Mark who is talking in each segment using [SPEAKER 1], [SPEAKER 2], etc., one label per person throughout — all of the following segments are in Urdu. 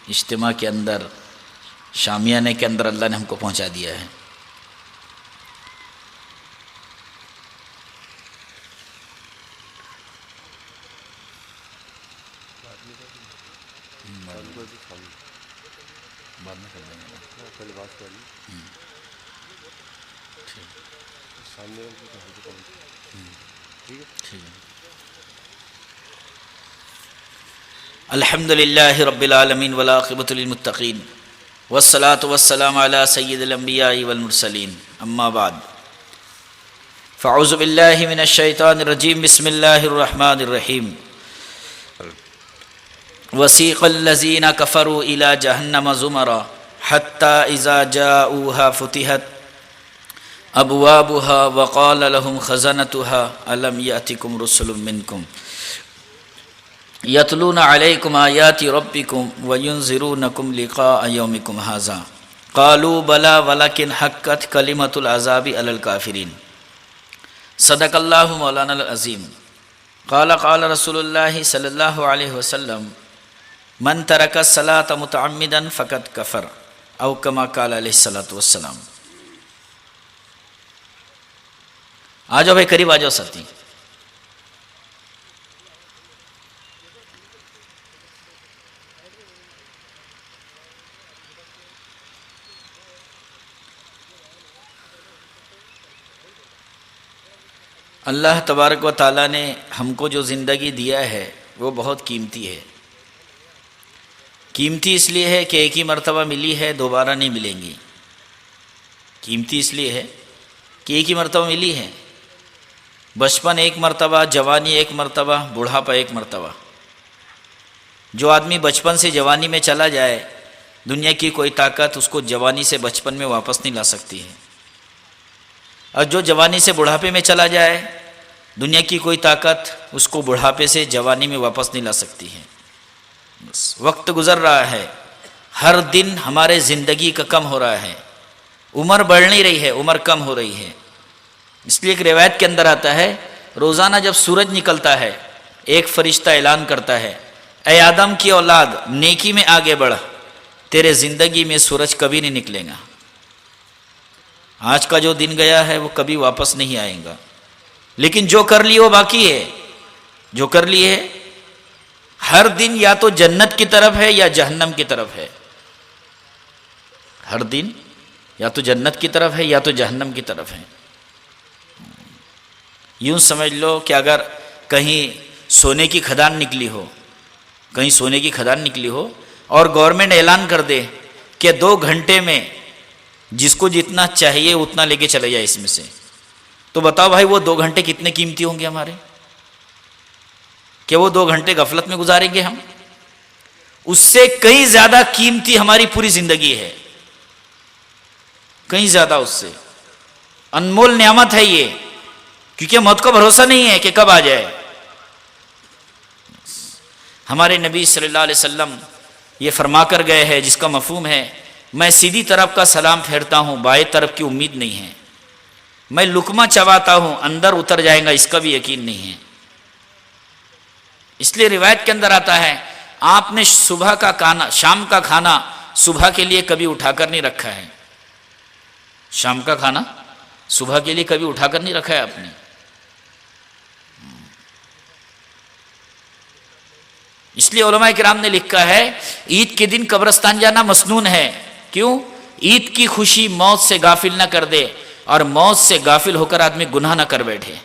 [SPEAKER 1] اجتماع کے اندر شامیانے کے اندر اللہ نے ہم کو پہنچا دیا ہے۔ الحمد للہ رب العالمین والعاقبۃ للمتقین والصلاة والسلام علی سید الانبیاء والمرسلین، اما بعد فاعوذ باللہ من الشیطان الرجیم، بسم اللہ الرحمن الرحیم۔ وسیق الذین کفروا الی جہنم زمرا حتی اذا جاؤوها فتحت ابوابها وقال لهم خزنتها الم یأتکم رسل منکم یتلون علیکم آیات ربکم وینذرونکم لقاء یومکم ھذا قالوا بلی ولکن حقت کلمۃ العذاب علی الکافرین۔ صدق اللہ مولانا العظیم۔ قال رسول اللہ صلی اللہ علیہ وسلم من ترک الصلاۃ متعمدا فقد کفر، او کما قال علیہ الصلوۃ والسلام۔ آ جاؤ بھائی، قریب آ جاؤ ساتھی۔ اللہ تبارک و تعالیٰ نے ہم کو جو زندگی دیا ہے وہ بہت قیمتی ہے۔ قیمتی اس لیے ہے کہ ایک ہی مرتبہ ملی ہے، دوبارہ نہیں ملیں گی۔ قیمتی اس لیے ہے کہ ایک ہی مرتبہ ملی ہے۔ بچپن ایک مرتبہ، جوانی ایک مرتبہ، بڑھاپا ایک مرتبہ۔ جو آدمی بچپن سے جوانی میں چلا جائے، دنیا کی کوئی طاقت اس کو جوانی سے بچپن میں واپس نہیں لا سکتی ہے، اور جو جوانی سے بڑھاپے میں چلا جائے، دنیا کی کوئی طاقت اس کو بڑھاپے سے جوانی میں واپس نہیں لا سکتی ہے۔ بس وقت گزر رہا ہے، ہر دن ہمارے زندگی کا کم ہو رہا ہے، عمر بڑھ نہیں رہی ہے، عمر کم ہو رہی ہے۔ اس لیے ایک روایت کے اندر آتا ہے، روزانہ جب سورج نکلتا ہے ایک فرشتہ اعلان کرتا ہے، اے آدم کی اولاد، نیکی میں آگے بڑھ، تیرے زندگی میں سورج کبھی نہیں نکلے گا۔ آج کا جو دن گیا ہے وہ کبھی واپس نہیں آئے گا، لیکن جو کر لی وہ باقی ہے۔ جو کر لی ہے، ہر دن یا تو جنت کی طرف ہے یا جہنم کی طرف ہے۔ ہر دن یا تو جنت کی طرف ہے یا تو جہنم کی طرف ہے۔ یوں سمجھ لو کہ اگر کہیں سونے کی کھدان نکلی ہو، کہیں سونے کی کھدان نکلی ہو اور گورنمنٹ اعلان کر دے کہ 2 گھنٹے میں جس کو جتنا چاہیے اتنا لے کے چلے جائے اس میں سے، تو بتاؤ بھائی وہ 2 گھنٹے کتنے قیمتی ہوں گے ہمارے؟ کہ وہ 2 گھنٹے غفلت میں گزاریں گے ہم؟ اس سے کہیں زیادہ قیمتی ہماری پوری زندگی ہے، کہیں زیادہ اس سے انمول نعمت ہے یہ، کیونکہ موت کا بھروسہ نہیں ہے کہ کب آ جائے۔ ہمارے نبی صلی اللہ علیہ وسلم یہ فرما کر گئے ہیں، جس کا مفہوم ہے، میں سیدھی طرف کا سلام پھیرتا ہوں، بائیں طرف کی امید نہیں ہے۔ میں لقمہ چباتا ہوں، اندر اتر جائے گا اس کا بھی یقین نہیں ہے۔ اس لیے روایت کے اندر آتا ہے، آپ نے صبح کا کھانا، شام کا کھانا صبح کے لیے کبھی اٹھا کر نہیں رکھا ہے۔ شام کا کھانا صبح کے لیے کبھی اٹھا کر نہیں رکھا ہے آپ نے۔ اس لیے علماء کرام نے لکھا ہے، عید کے دن قبرستان جانا مسنون ہے۔ کیوں؟ عید کی خوشی موت سے غافل نہ کر دے، اور موت سے غافل ہو کر آدمی گناہ نہ کر بیٹھے۔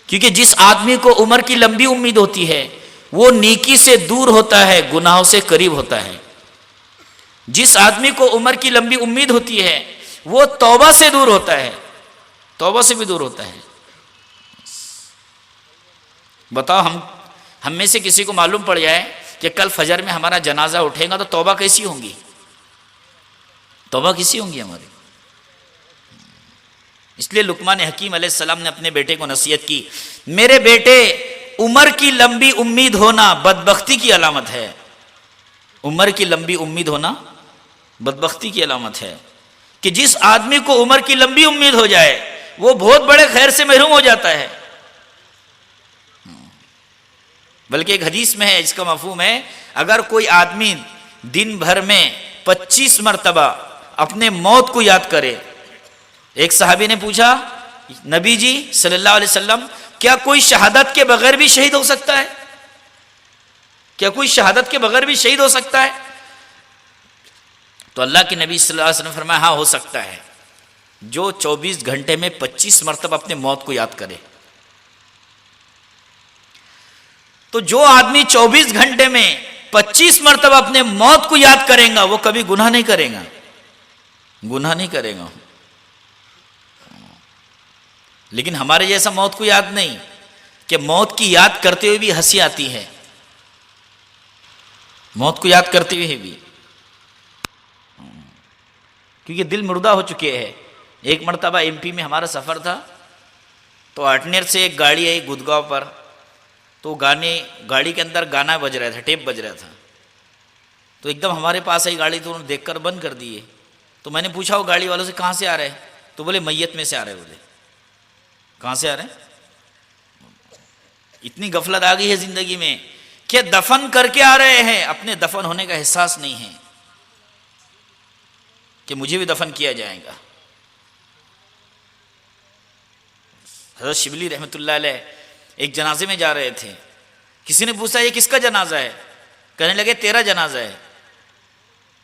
[SPEAKER 1] کیونکہ جس آدمی کو عمر کی لمبی امید ہوتی ہے وہ نیکی سے دور ہوتا ہے، گناہوں سے قریب ہوتا ہے۔ جس آدمی کو عمر کی لمبی امید ہوتی ہے وہ توبہ سے دور ہوتا ہے، توبہ سے بھی دور ہوتا ہے۔ بتاؤ، ہم میں سے کسی کو معلوم پڑ جائے کہ کل فجر میں ہمارا جنازہ اٹھے گا تو توبہ کیسی ہوں گی؟ توبہ کیسی ہوں گی ہماری؟ اس لیے لقمان حکیم علیہ السلام نے اپنے بیٹے کو نصیحت کی، میرے بیٹے، عمر کی لمبی امید ہونا بدبختی کی علامت ہے۔ عمر کی لمبی امید ہونا بدبختی کی علامت ہے، کہ جس آدمی کو عمر کی لمبی امید ہو جائے وہ بہت بڑے خیر سے محروم ہو جاتا ہے۔ بلکہ ایک حدیث میں ہے، اس کا مفہوم ہے، اگر کوئی آدمی دن بھر میں 25 مرتبہ اپنے موت کو یاد کرے. ایک صحابی نے پوچھا نبی جی صلی اللہ علیہ وسلم کیا کوئی شہادت کے بغیر بھی شہید ہو سکتا ہے؟ کیا کوئی شہادت کے بغیر بھی شہید ہو سکتا ہے؟ تو اللہ کے نبی صلی اللہ علیہ وسلم نے فرمایا ہاں ہو سکتا ہے، جو 24 گھنٹے میں 25 مرتبہ اپنے موت کو یاد کرے. تو جو آدمی 24 گھنٹے میں 25 مرتبہ اپنے موت کو یاد کرے گا وہ کبھی گناہ نہیں کرے گا، گناہ نہیں کرے گا. لیکن ہمارے جیسا موت کو یاد نہیں کہ موت کی یاد کرتے ہوئے بھی ہنسی آتی ہے، موت کو یاد کرتے ہوئے بھی، کیونکہ دل مردہ ہو چکے ہیں. ایک مرتبہ ایم پی میں ہمارا سفر تھا تو آٹنیر سے ایک گاڑی آئی گدگاؤں پر، تو گاڑی کے اندر گانا بج رہا تھا، ٹیپ بج رہا تھا. تو ایک دم ہمارے پاس آئی گاڑی تو انہوں نے دیکھ کر بند کر دیے. تو میں نے پوچھا وہ گاڑی والوں سے کہاں سے آ رہے ہیں؟ تو بولے میت میں سے آ رہے. بولے کہاں سے آ رہے ہیں؟ اتنی غفلت آ گئی ہے زندگی میں کہ دفن کر کے آ رہے ہیں، اپنے دفن ہونے کا احساس نہیں ہے کہ مجھے بھی دفن کیا جائے گا. حضرت شبلی رحمۃ اللہ علیہ ایک جنازے میں جا رہے تھے، کسی نے پوچھا یہ کس کا جنازہ ہے؟ کہنے لگے تیرا جنازہ ہے.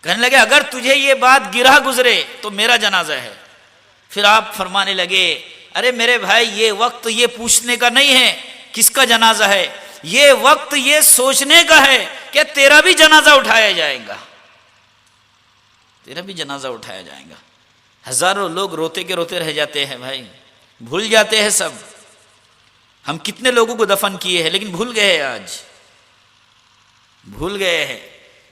[SPEAKER 1] کہنے لگے اگر تجھے یہ بات گرہ گزرے تو میرا جنازہ ہے. پھر آپ فرمانے لگے ارے میرے بھائی یہ وقت یہ پوچھنے کا نہیں ہے کس کا جنازہ ہے، یہ وقت یہ سوچنے کا ہے کہ تیرا بھی جنازہ اٹھایا جائے گا، تیرا بھی جنازہ اٹھایا جائے گا. ہزاروں لوگ روتے کے روتے رہ جاتے ہیں بھائی، بھول جاتے ہیں سب. ہم کتنے لوگوں کو دفن کیے ہیں لیکن بھول گئے ہیں، آج بھول گئے ہیں.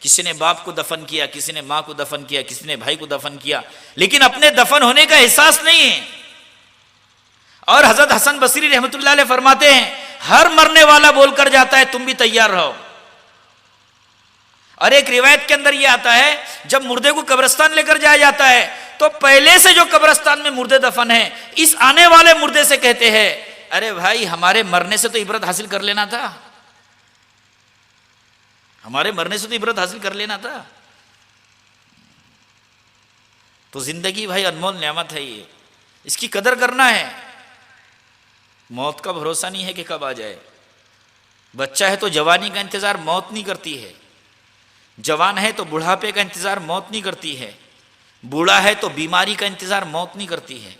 [SPEAKER 1] کسی نے باپ کو دفن کیا، کسی نے ماں کو دفن کیا، کسی نے بھائی کو دفن کیا، لیکن اپنے دفن ہونے کا احساس نہیں ہے. اور حضرت حسن بصری رحمۃ اللہ علیہ فرماتے ہیں ہر مرنے والا بول کر جاتا ہے تم بھی تیار رہو. اور ایک روایت کے اندر یہ آتا ہے جب مردے کو قبرستان لے کر جایا جاتا ہے تو پہلے سے جو قبرستان میں مردے دفن ہیں اس آنے والے مردے سے کہتے ہیں ارے بھائی ہمارے مرنے سے تو عبرت حاصل کر لینا تھا، ہمارے مرنے سے تو عبرت حاصل کر لینا تھا. تو زندگی بھائی انمول نعمت ہے، یہ اس کی قدر کرنا ہے. موت کا بھروسہ نہیں ہے کہ کب آ جائے. بچہ ہے تو جوانی کا انتظار موت نہیں کرتی ہے، جوان ہے تو بڑھاپے کا انتظار موت نہیں کرتی ہے، بوڑھا ہے تو بیماری کا انتظار موت نہیں کرتی ہے.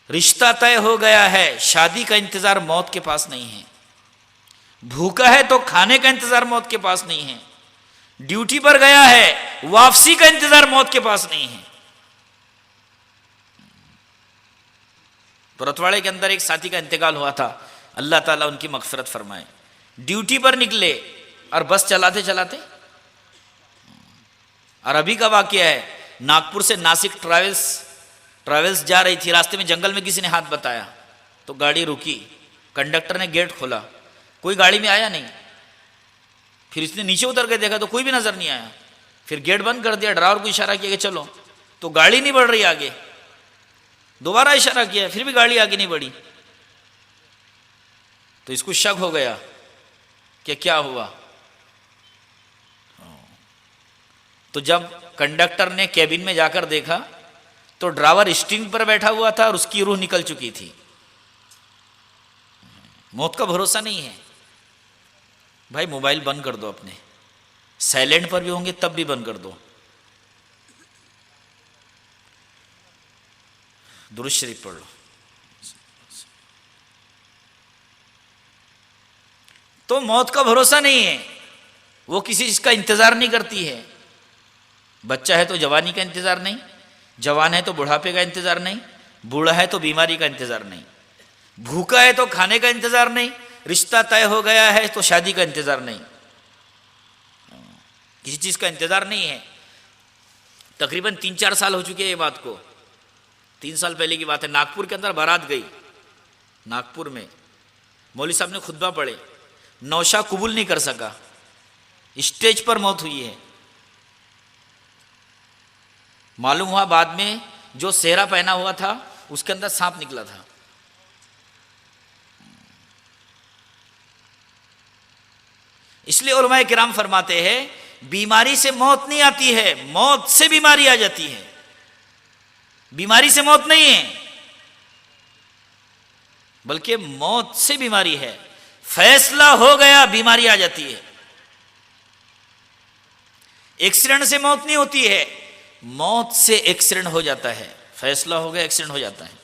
[SPEAKER 1] رشتہ طے ہو گیا ہے، شادی کا انتظار موت کے پاس نہیں ہے. بھوکا ہے تو کھانے کا انتظار موت کے پاس نہیں ہے. ڈیوٹی پر گیا ہے واپسی کا انتظار موت کے پاس نہیں ہے. پرتواڑے کے اندر ایک ساتھی کا انتقال ہوا تھا، اللہ تعالیٰ ان کی مغفرت فرمائے. ڈیوٹی پر نکلے اور بس چلاتے چلاتے، اور ابھی کا واقعہ ہے، ناگپور سے ناسک ٹریولز جا رہی تھی، راستے میں جنگل میں کسی نے ہاتھ بتایا تو گاڑی رکی، کنڈکٹر نے گیٹ کھولا، کوئی گاڑی میں آیا نہیں. پھر اس نے نیچے اتر کے دیکھا تو کوئی بھی نظر نہیں آیا. پھر گیٹ بند کر دیا، ڈرائیور کو اشارہ کیا کہ چلو، تو گاڑی نہیں بڑھ رہی آگے. دوبارہ اشارہ کیا پھر بھی گاڑی آگے نہیں بڑھی. تو اس کو شک ہو گیا کہ کیا ہوا. تو جب کنڈکٹر نے کیبن میں جا کر دیکھا تو ڈرائیور اسٹیئرنگ پر بیٹھا ہوا تھا اور اس کی روح نکل چکی تھی. موت کا بھروسہ نہیں ہے بھائی. موبائل بند کر دو، اپنے سائلنٹ پر بھی ہوں گے تب بھی بند کر دو. درود شریف پڑھ لو. تو موت کا بھروسہ نہیں ہے، وہ کسی چیز کا انتظار نہیں کرتی ہے. بچہ ہے تو جوانی کا انتظار نہیں، جوان ہے تو بڑھاپے کا انتظار نہیں، بوڑھا ہے تو بیماری کا انتظار نہیں، بھوکا ہے تو کھانے کا انتظار نہیں، رشتہ طے ہو گیا ہے تو شادی کا انتظار نہیں. کسی چیز کا انتظار نہیں ہے. تقریباً 3-4 سال ہو چکے ہیں یہ بات کو. 3 سال پہلے کی بات ہے، ناگپور کے اندر بارات گئی. ناگپور میں مولوی صاحب نے خطبہ پڑھے، نوشہ قبول نہیں کر سکا، اسٹیج پر موت ہوئی ہے. معلوم ہوا بعد میں جو سہرا پہنا ہوا تھا اس کے اندر سانپ نکلا تھا. اس لیے علماء کرام فرماتے ہیں بیماری سے موت نہیں آتی ہے، موت سے بیماری آ جاتی ہے، بیماری سے موت نہیں ہے بلکہ موت سے بیماری ہے، فیصلہ ہو گیا بیماری آ جاتی ہے۔ ایکسیڈنٹ سے موت نہیں ہوتی ہے، موت سے ایکسیڈنٹ ہو جاتا ہے، فیصلہ ہو گیا ایکسیڈنٹ ہو جاتا ہے۔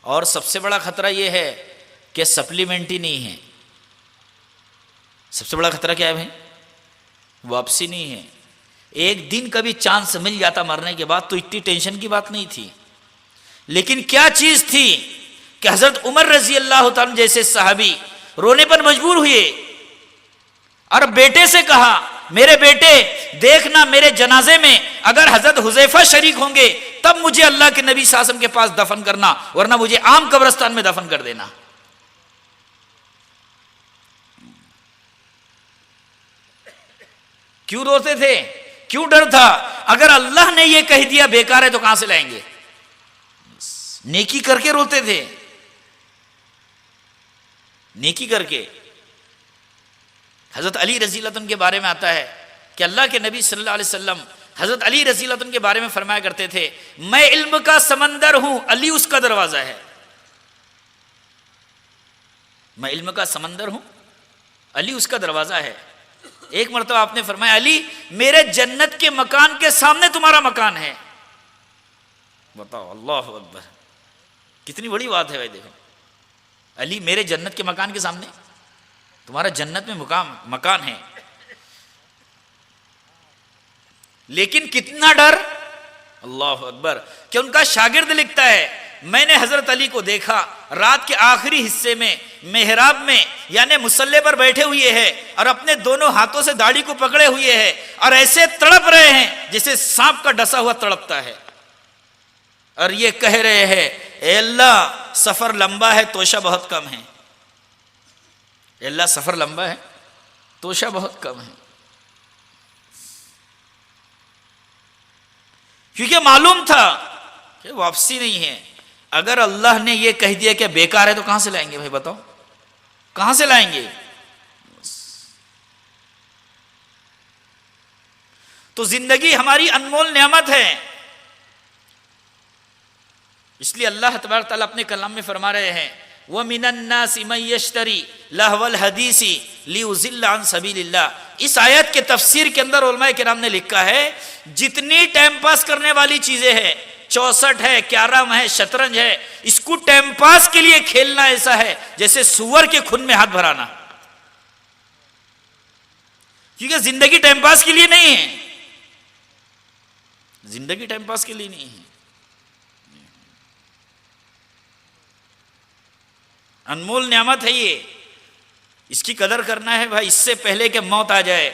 [SPEAKER 1] اور سب سے بڑا خطرہ یہ ہے کہ سپلیمنٹ ہی نہیں ہے۔ سب سے بڑا خطرہ کیا ہے بھائی؟ واپسی نہیں ہے۔ ایک دن کبھی چانس مل جاتا مرنے کے بعد تو اتنی ٹینشن کی بات نہیں تھی، لیکن کیا چیز تھی کہ حضرت عمر رضی اللہ تعالیٰ جیسے صحابی رونے پر مجبور ہوئے اور بیٹے سے کہا میرے بیٹے دیکھنا میرے جنازے میں اگر حضرت حذیفہ شریک ہوں گے تب مجھے اللہ کے نبی صلی اللہ علیہ وسلم کے پاس دفن کرنا، ورنہ مجھے عام قبرستان میں دفن کر دینا۔ کیوں روتے تھے؟ کیوں ڈر تھا؟ اگر اللہ نے یہ کہہ دیا بیکار ہے تو کہاں سے لائیں گے؟ نیکی کر کے روتے تھے، نیکی کر کے۔ حضرت علی رضی اللہ عنہ کے بارے میں آتا ہے کہ اللہ کے نبی صلی اللہ علیہ وسلم حضرت علی رضی اللہ عنہ کے بارے میں فرمایا کرتے تھے میں علم کا سمندر ہوں، علی اس کا دروازہ ہے۔ میں علم کا سمندر ہوں، علی اس کا دروازہ ہے۔ ایک مرتبہ آپ نے فرمایا علی میرے جنت کے مکان کے سامنے تمہارا مکان ہے۔ بتاؤ، اللہ اکبر، کتنی بڑی بات ہے بھائی۔ دیکھو علی میرے جنت کے مکان کے سامنے، تمہارا جنت میں مکان ہے۔ لیکن کتنا ڈر، اللہ اکبر، کہ ان کا شاگرد لکھتا ہے میں نے حضرت علی کو دیکھا رات کے آخری حصے میں محراب میں یعنی مصلی پر بیٹھے ہوئے ہیں اور اپنے دونوں ہاتھوں سے داڑھی کو پکڑے ہوئے ہیں اور ایسے تڑپ رہے ہیں جیسے سانپ کا ڈسا ہوا تڑپتا ہے، اور یہ کہہ رہے ہیں اے اللہ سفر لمبا ہے توشہ بہت کم ہے۔ اے اللہ سفر لمبا ہے توشہ بہت کم ہے، کیونکہ معلوم تھا کہ واپسی نہیں ہے۔ اگر اللہ نے یہ کہہ دیا کہ بیکار ہے تو کہاں سے لائیں گے بھائی؟ بتاؤ کہاں سے لائیں گے؟ تو زندگی ہماری انمول نعمت ہے، اس لیے اللہ تبارک تعالیٰ اپنے کلام میں فرما رہے ہیں وَمِنَ النَّاسِ مَن يَشْتَرِي لَهْوَ الْحَدِيثِ لِيُضِلَّ عَن سَبِيلِ اللَّهِ۔ اس آیت کے تفسیر کے اندر علماء کرام نے لکھا ہے جتنی ٹائم پاس کرنے والی چیزیں ہیں، 64 ہے، کیرم ہے، شطرنج ہے، اس کو ٹائم پاس کے لیے کھیلنا ایسا ہے جیسے سور کے خون میں ہاتھ بھرانا، کیونکہ زندگی ٹائم پاس کے لیے نہیں ہے، زندگی ٹائم پاس کے لیے نہیں ہے، انمول نعمت ہے یہ، اس کی قدر کرنا ہے بھائی، اس سے پہلے کہ موت آ جائے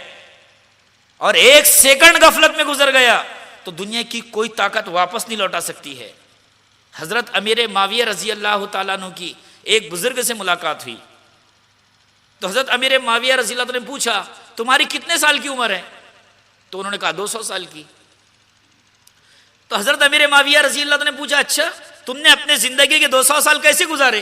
[SPEAKER 1] اور ایک سیکنڈ غفلت میں گزر گیا تو دنیا کی کوئی طاقت واپس نہیں لوٹا سکتی ہے۔ حضرت امیر معاویہ رضی اللہ تعالیٰ عنہ کی ایک بزرگ سے ملاقات ہوئی تو حضرت امیر معاویہ رضی اللہ عنہ نے پوچھا تمہاری کتنے سال کی عمر ہے؟ تو انہوں نے کہا 200 سال کی۔ تو حضرت امیر معاویہ رضی اللہ عنہ نے پوچھا اچھا تم نے اپنے زندگی کے 200 سال کیسے گزارے؟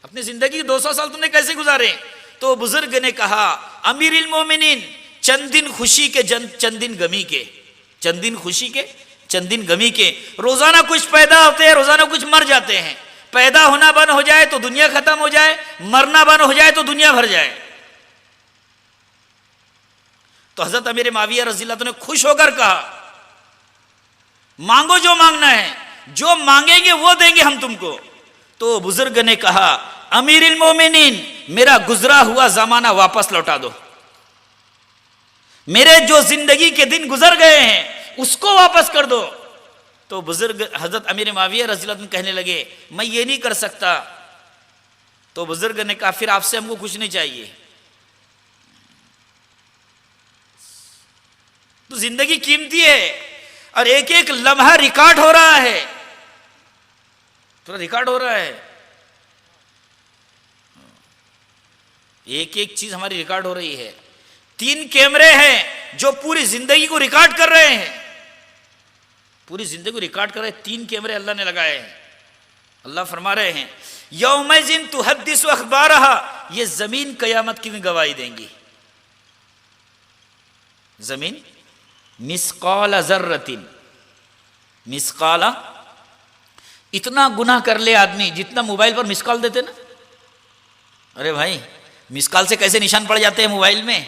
[SPEAKER 1] اپنی زندگی کے 200 سال تم نے کیسے گزارے؟ تو بزرگ نے کہا امیر المومنین چند دن خوشی کے چند دن غمی کے، چند دن خوشی کے چند دن غمی کے، روزانہ کچھ پیدا ہوتے ہیں روزانہ کچھ مر جاتے ہیں، پیدا ہونا بند ہو جائے تو دنیا ختم ہو جائے، مرنا بند ہو جائے تو دنیا بھر جائے۔ تو حضرت امیر معاویہ رضی اللہ عنہ نے خوش ہو کر کہا مانگو جو مانگنا ہے، جو مانگیں گے وہ دیں گے ہم تم کو۔ تو بزرگ نے کہا امیر المومنین میرا گزرا ہوا زمانہ واپس لوٹا دو، میرے جو زندگی کے دن گزر گئے ہیں اس کو واپس کر دو۔ تو بزرگ حضرت امیر معاویہ رضی اللہ عنہ کہنے لگے میں یہ نہیں کر سکتا۔ تو بزرگ نے کہا پھر آپ سے ہم کو کچھ نہیں چاہیے۔ تو زندگی قیمتی ہے اور ایک ایک لمحہ ریکارڈ ہو رہا ہے، پورا ریکارڈ ہو رہا ہے، ایک ایک چیز ہماری ریکارڈ ہو رہی ہے۔ 3 کیمرے ہیں جو پوری زندگی کو ریکارڈ کر رہے ہیں، پوری زندگی کو ریکارڈ کر رہے ہیں، 3 کیمرے اللہ نے لگائے ہیں اللہ فرما رہے ہیں یومئذ تحدث اخبارہا، یہ زمین قیامت کی گواہی دیں گی. زمین مثقال ذرۃ، مثقال، اتنا گناہ کر لے آدمی جتنا موبائل پر مس کال دیتے نا. ارے بھائی مس کال سے کیسے نشان پڑ جاتے ہیں موبائل میں.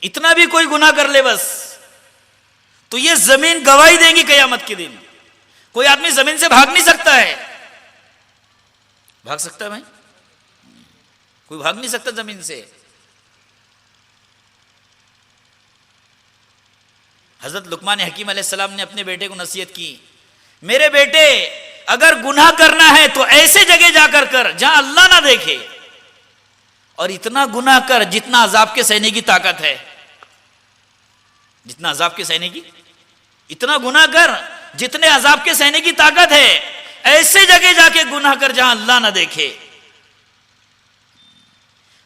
[SPEAKER 1] اتنا بھی کوئی گناہ کر لے بس تو یہ زمین گواہی دیں گی قیامت کے دن. کوئی آدمی زمین سے بھاگ نہیں سکتا ہے. بھاگ سکتا ہے بھائی؟ کوئی بھاگ نہیں سکتا زمین سے. حضرت لقمان حکیم علیہ السلام نے اپنے بیٹے کو نصیحت کی، میرے بیٹے اگر گناہ کرنا ہے تو ایسے جگہ جا کر کر جہاں اللہ نہ دیکھے، اور اتنا گناہ کر جتنا عذاب کے سہنے کی طاقت ہے. جتنا عذاب کے سہنے کی، اتنا گناہ کر جتنے عذاب کے سہنے کی طاقت ہے، ایسے جگہ جا کے گناہ کر جہاں اللہ نہ دیکھے.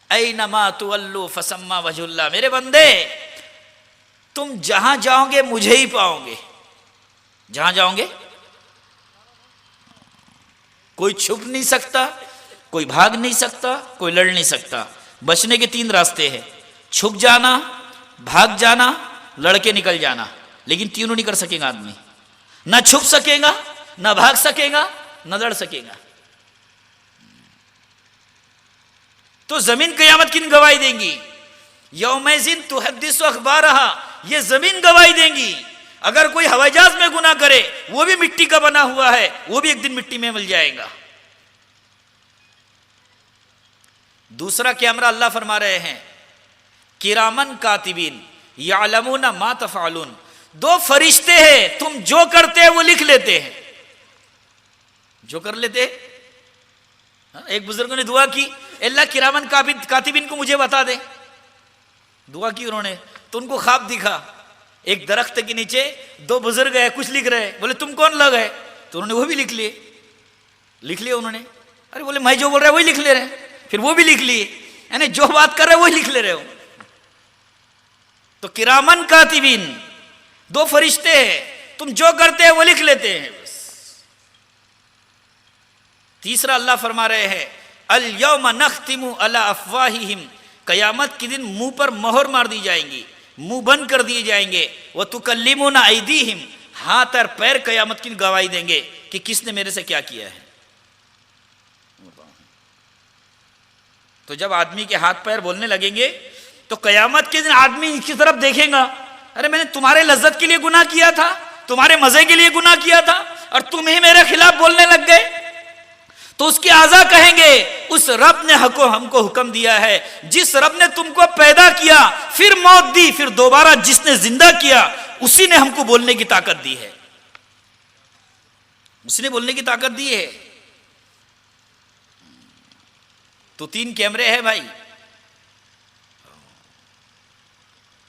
[SPEAKER 1] اینما تولوا فثم وجہ اللہ، میرے بندے تم جہاں جاؤ گے مجھے ہی پاؤ گے. جہاں جاؤ گے کوئی چھپ نہیں سکتا، کوئی بھاگ نہیں سکتا، کوئی لڑ نہیں سکتا. بچنے کے 3 راستے ہیں، چھپ جانا، بھاگ جانا، لڑ کے نکل جانا. لیکن تینوں نہیں کر سکے گا آدمی. نہ چھپ سکے گا، نہ بھاگ سکے گا، نہ لڑ سکے گا. تو زمین قیامت کی گواہی دیں گی. یومئذ تحدث اخبارہا، یہ زمین گواہی دیں گی. اگر کوئی ہوائی جہاز میں گناہ کرے، وہ بھی مٹی کا بنا ہوا ہے، وہ بھی ایک دن مٹی میں مل جائے گا. دوسرا کیمرہ اللہ فرما رہے ہیں کرامن کاتبین یعلمون ما تفعلون، 2 فرشتے ہیں، تم جو کرتے ہیں وہ لکھ لیتے ہیں. جو کر لیتے. ایک بزرگ نے دعا کی، اللہ کرامن کاتبین کو مجھے بتا دے. دعا کی انہوں نے تو ان کو خواب دکھا، ایک درخت کے نیچے 2 بزرگ ہیں، کچھ لکھ رہے. بولے تم کون لوگ ہے؟ تو انہوں نے وہ بھی لکھ لیے انہوں نے. ارے بولے میں جو بول رہا ہے وہی لکھ لے رہے ہیں. پھر وہ بھی لکھ لیے، یعنی جو بات کر رہے وہی لکھ لے رہے ہو. تو کرامن کاتبین 2 فرشتے ہیں، تم جو کرتے ہیں وہ لکھ لیتے ہیں. تیسرا اللہ فرما رہے ہیں الیوم نختم علی افواہہم، قیامت کے دن منہ پر مہر مار دی جائیں گی، منہ بند کر دیے جائیں گے. وتکلمون ایدیہم، ہاتھ اور پیر قیامت کی گواہی دیں گے کہ کس نے میرے سے کیا کیا ہے. تو جب آدمی کے ہاتھ پیر بولنے لگیں گے تو قیامت کے دن آدمی اس کی طرف دیکھیں گا، ارے میں نے تمہارے لذت کے لیے گناہ کیا تھا، تمہارے مزے کے لیے گناہ کیا تھا، اور تم ہی میرے خلاف بولنے لگ گئے. تو اس کے اعضا کہیں گے اس رب نے ہم کو حکم دیا ہے، جس رب نے تم کو پیدا کیا، پھر موت دی، پھر دوبارہ جس نے زندہ کیا، اسی نے ہم کو بولنے کی طاقت دی ہے. اس نے بولنے کی طاقت دی ہے. تو 3 کیمرے ہیں بھائی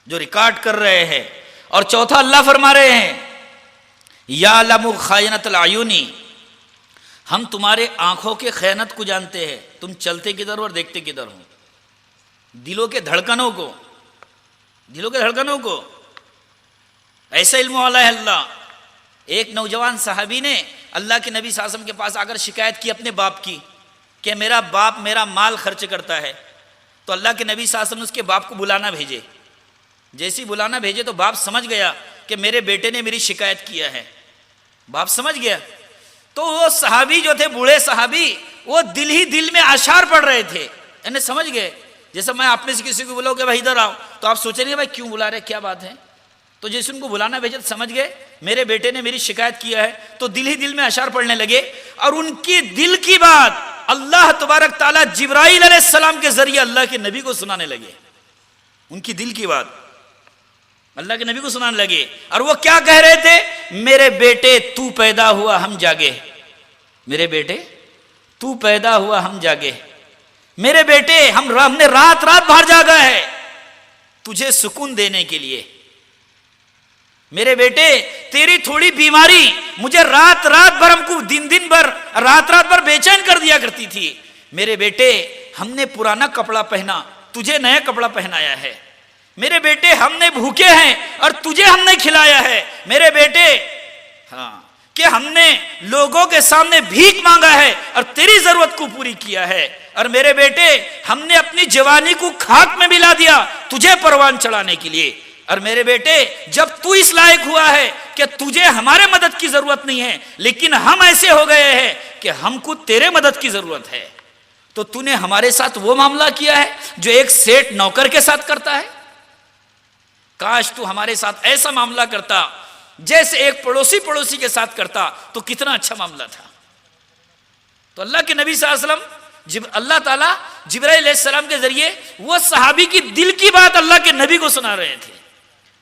[SPEAKER 1] جو ریکارڈ کر رہے ہیں. اور چوتھا اللہ فرما رہے ہیں یعلم خائنۃ الاعین، ہم تمہارے آنکھوں کے خیانت کو جانتے ہیں، تم چلتے کدھر اور دیکھتے کدھر ہو. دلوں کے دھڑکنوں کو ایسا علم والا ہے اللہ. ایک نوجوان صحابی نے اللہ کے نبی صلی اللہ علیہ وسلم کے پاس آ کر شکایت کی اپنے باپ کی کہ میرا باپ میرا مال خرچ کرتا ہے. تو اللہ کے نبی صلی اللہ علیہ وسلم نے اس کے باپ کو بلانا بھیجے. جیسی بلانا بھیجے تو باپ سمجھ گیا کہ میرے بیٹے نے میری شکایت کیا ہے. باپ سمجھ گیا. تو وہ صحابی جو تھے، بوڑھے صحابی، وہ دل ہی دل میں اشعار پڑھ رہے تھے، یعنی سمجھ گئے. جیسا میں آپ میں سے کسی کو بلاؤ کہ بھائی ادھر آؤ، تو آپ سوچیں گے بھائی کیوں بلا رہے، کیا بات ہے. تو جیسے ان کو بلانا بھیجا تو سمجھ گئے میرے بیٹے نے میری شکایت کیا ہے. تو دل ہی دل میں اشعار پڑھنے لگے، اور ان کی دل کی بات اللہ تبارک تعالیٰ جبرائیل علیہ السلام کے ذریعے اللہ کے نبی کو سنانے لگے. ان کی دل کی بات اللہ کے نبی کو سنانے لگے. اور وہ کیا کہہ رہے تھے؟ میرے بیٹے تو پیدا ہوا ہم جاگے، میرے بیٹے تو پیدا ہوا ہم جاگے، میرے بیٹے ہم نے رات رات بھر جاگا ہے تجھے سکون دینے کے لیے. میرے بیٹے تیری تھوڑی بیماری مجھے رات رات بھر، ہم کو دن بھر رات رات بھر بے چین کر دیا کرتی تھی. میرے بیٹے ہم نے پرانا کپڑا پہنا، تجھے نیا کپڑا پہنایا ہے. میرے بیٹے ہم نے بھوکے ہیں اور تجھے ہم نے کھلایا ہے. میرے بیٹے ہاں کہ ہم نے لوگوں کے سامنے بھیک مانگا ہے اور تیری ضرورت کو پوری کیا ہے، اور میرے بیٹے ہم نے اپنی جوانی کو خاک میں ملا دیا تجھے پروان چڑھانے کے لیے، اور میرے بیٹے جب تو اس لائق ہوا ہے کہ تجھے ہمارے مدد کی ضرورت نہیں ہے، لیکن ہم ایسے ہو گئے ہیں کہ ہم کو تیرے مدد کی ضرورت ہے، تو تو نے ہمارے ساتھ وہ معاملہ کیا ہے جو ایک سیٹ نوکر کے ساتھ کرتا ہے۔ کاش تو ہمارے ساتھ ایسا معاملہ کرتا جیسے ایک پڑوسی کے ساتھ کرتا تو کتنا اچھا معاملہ تھا۔ تو اللہ کے نبی صلی اللہ علیہ وسلم، اللہ تعالیٰ جبرائیل علیہ السلام کے ذریعے وہ صحابی کی دل کی بات اللہ کے نبی کو سنا رہے تھے۔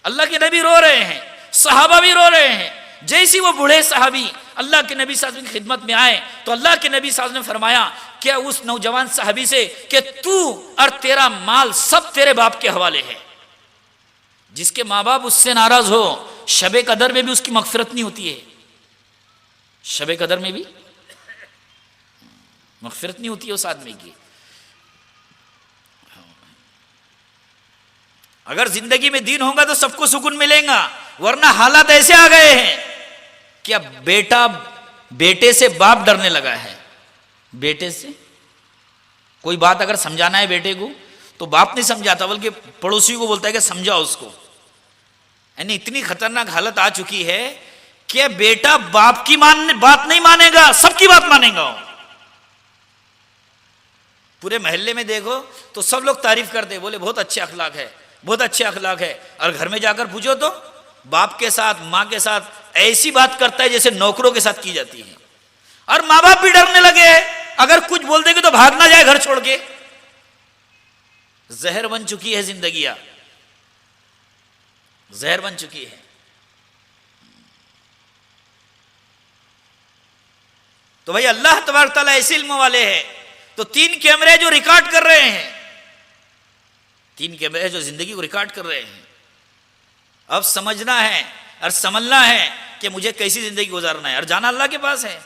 [SPEAKER 1] اللہ کے نبی رو رہے ہیں، صحابہ بھی رو رہے ہیں۔ جیسی وہ بوڑھے صحابی اللہ کے نبی صلی اللہ علیہ وسلم کی خدمت میں آئے تو اللہ کے نبی صلی اللہ علیہ وسلم نے فرمایا کیا اس نوجوان صحابی سے کہ تو اور تیرا مال سب تیرے باپ کے حوالے ہے۔ جس کے ماں باپ اس سے ناراض ہو، شب قدر میں بھی اس کی مغفرت نہیں ہوتی ہے، شب قدر میں بھی مغفرت نہیں ہوتی ہے اس آدمی کی۔ اگر زندگی میں دین ہوگا تو سب کو سکون ملے گا، ورنہ حالات ایسے آ گئے ہیں کہ اب بیٹا بیٹے سے باپ ڈرنے لگا ہے۔ بیٹے سے کوئی بات اگر سمجھانا ہے بیٹے کو تو باپ نہیں سمجھاتا بلکہ پڑوسی کو بولتا ہے کہ سمجھاؤ اس کو۔ یعنی اتنی خطرناک حالت آ چکی ہے کہ بیٹا باپ کی بات نہیں مانے گا، سب کی بات مانے گا۔ پورے محلے میں دیکھو تو سب لوگ تعریف کرتے، بولے بہت اچھے اخلاق ہے، بہت اچھے اخلاق ہے، اور گھر میں جا کر پوچھو تو باپ کے ساتھ ماں کے ساتھ ایسی بات کرتا ہے جیسے نوکروں کے ساتھ کی جاتی ہے۔ اور ماں باپ بھی ڈرنے لگے ہیں، اگر کچھ بول دیں گے تو بھاگ نہ جائے گھر چھوڑ کے۔ زہر بن چکی ہے زندگیاں، زہر بن چکی ہے۔ تو بھائی اللہ تبارک تعالیٰ ایسے علم والے ہیں، تو 3 کیمرے جو ریکارڈ کر رہے ہیں، 3 کیمرے جو زندگی کو ریکارڈ کر رہے ہیں، اب سمجھنا ہے اور سمجھنا ہے کہ مجھے کیسی زندگی گزارنا ہے، اور جانا اللہ کے پاس ہے۔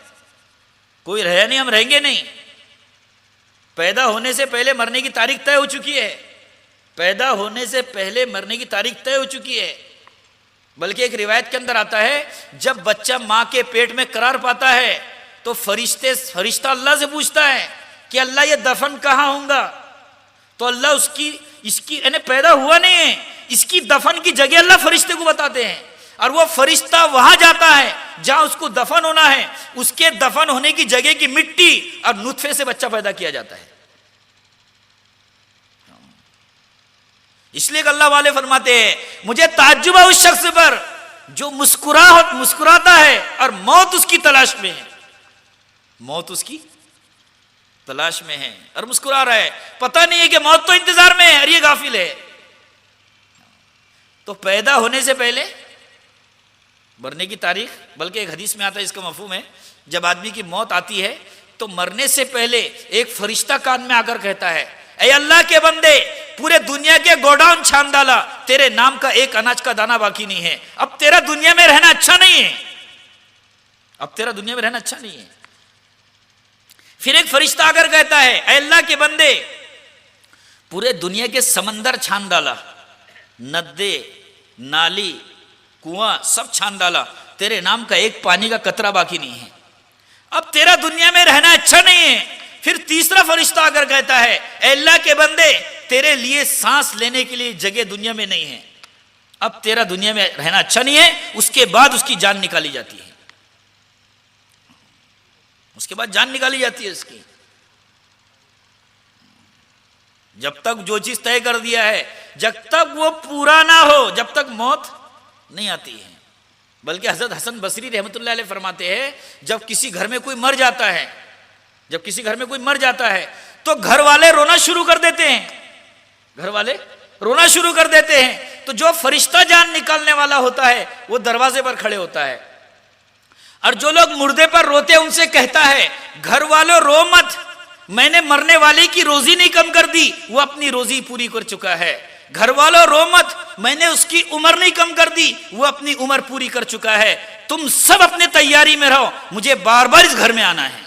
[SPEAKER 1] کوئی رہے نہیں، ہم رہیں گے نہیں۔ پیدا ہونے سے پہلے مرنے کی تاریخ طے ہو چکی ہے، پیدا ہونے سے پہلے مرنے کی تاریخ طے ہو چکی ہے۔ بلکہ ایک روایت کے اندر آتا ہے جب بچہ ماں کے پیٹ میں قرار پاتا ہے تو فرشتہ اللہ سے پوچھتا ہے کہ اللہ یہ دفن کہاں ہوں گا، تو اللہ اس کی یعنی پیدا ہوا نہیں ہے، اس کی دفن کی جگہ اللہ فرشتے کو بتاتے ہیں، اور وہ فرشتہ وہاں جاتا ہے جہاں اس کو دفن ہونا ہے، اس کے دفن ہونے کی جگہ کی مٹی اور نطفے سے بچہ پیدا کیا جاتا ہے۔ اس لیے کہ اللہ والے فرماتے ہیں مجھے تعجب ہے اس شخص پر جو مسکراتا ہے اور موت اس کی تلاش میں ہے، موت اس کی تلاش میں ہے اور مسکرا رہا ہے، پتہ نہیں ہے کہ موت تو انتظار میں ہے اور یہ غافل ہے۔ تو پیدا ہونے سے پہلے مرنے کی تاریخ، بلکہ ایک حدیث میں آتا ہے اس کا مفہوم ہے جب آدمی کی موت آتی ہے تو مرنے سے پہلے ایک فرشتہ کان میں آ کر کہتا ہے اے اللہ کے بندے پورے دنیا کے گوڈاؤن چھان ڈالا، تیرے نام کا ایک اناج کا دانہ باقی نہیں ہے، اب تیرا دنیا میں رہنا اچھا نہیں ہے، اب تیرا دنیا میں رہنا اچھا نہیں ہے۔ پھر ایک فرشتہ آ کر کہتا ہے اے اللہ کے بندے پورے دنیا کے سمندر چھان ڈالا، ندے نالی کنواں سب چھان ڈالا، تیرے نام کا ایک پانی کا قطرہ باقی نہیں ہے، اب تیرا دنیا میں رہنا اچھا نہیں ہے۔ پھر تیسرا فرشتہ آ کر کہتا ہے اے اللہ کے بندے تیرے لیے سانس لینے کے لیے جگہ دنیا میں نہیں ہے، اب تیرا دنیا میں رہنا اچھا نہیں ہے۔ اس کے بعد اس کی جان نکالی جاتی ہے، اس کے بعد جان نکالی جاتی ہے اس کی۔ جب تک جو چیز طے کر دیا ہے جب تک وہ پورا نہ ہو جب تک موت نہیں آتی ہے۔ بلکہ حضرت حسن بصری رحمۃ اللہ علیہ فرماتے ہیں جب کسی گھر میں کوئی مر جاتا ہے، جب کسی گھر میں کوئی مر جاتا ہے تو گھر والے رونا شروع کر دیتے ہیں، گھر والے رونا شروع کر دیتے ہیں، تو جو فرشتہ جان نکالنے والا ہوتا ہے وہ دروازے پر کھڑے ہوتا ہے، اور جو لوگ مردے پر روتے ہیں ان سے کہتا ہے گھر والوں رو مت، میں نے مرنے والے کی روزی نہیں کم کر دی، وہ اپنی روزی پوری کر چکا ہے، گھر والوں رو مت، میں نے اس کی عمر نہیں کم کر دی، وہ اپنی عمر پوری کر چکا ہے، تم سب اپنے تیاری میں رہو، مجھے بار بار اس گھر میں آنا ہے،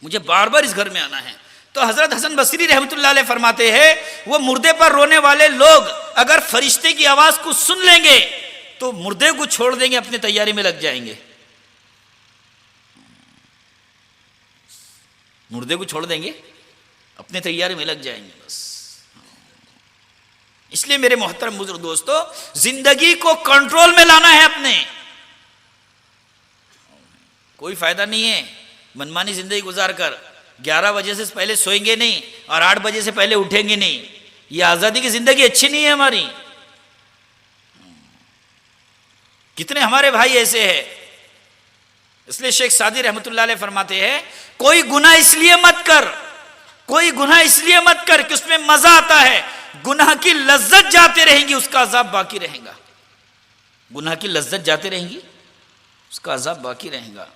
[SPEAKER 1] مجھے بار بار اس گھر میں آنا ہے۔ تو حضرت حسن بصری رحمۃ اللہ علیہ فرماتے ہیں وہ مردے پر رونے والے لوگ اگر فرشتے کی آواز کو سن لیں گے تو مردے کو چھوڑ دیں گے، اپنی تیاری میں لگ جائیں گے، مردے کو چھوڑ دیں گے، اپنے تیاری میں لگ جائیں گے بس۔ اس لیے میرے محترم بزرگ دوستو، زندگی کو کنٹرول میں لانا ہے اپنے، کوئی فائدہ نہیں ہے منمانی زندگی گزار کر 11 بجے سے پہلے سوئیں گے نہیں اور 8 بجے سے پہلے اٹھیں گے نہیں، یہ آزادی کی زندگی اچھی نہیں ہے ہماری۔ کتنے ہمارے بھائی ایسے ہیں، اس لیے شیخ سعدی رحمت اللہ علیہ فرماتے ہیں کوئی گناہ اس لیے مت کر، کوئی گناہ اس لیے مت کر کہ اس میں مزہ آتا ہے، گناہ کی لذت جاتے رہیں گی، اس کا عذاب باقی رہے گا۔ گناہ کی لذت جاتے رہیں گی، اس کا عذاب باقی رہے گا۔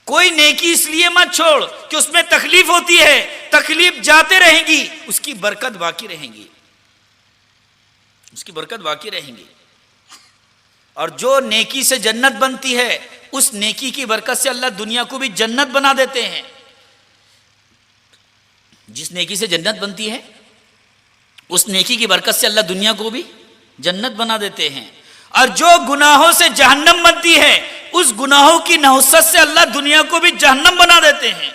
[SPEAKER 1] کوئی نیکی اس لیے مت چھوڑ کہ اس میں تکلیف ہوتی ہے، تکلیف جاتے رہیں گی، اس کی برکت باقی رہیں گی، اس کی برکت باقی رہیں گی۔ اور جو نیکی سے جنت بنتی ہے، اس نیکی کی برکت سے اللہ دنیا کو بھی جنت بنا دیتے ہیں۔ جس نیکی سے جنت بنتی ہے، اس نیکی کی برکت سے اللہ دنیا کو بھی جنت بنا دیتے ہیں۔ اور جو گناہوں سے جہنم بنتی ہے، اس گناہوں کی نحوست سے اللہ دنیا کو بھی جہنم بنا دیتے ہیں۔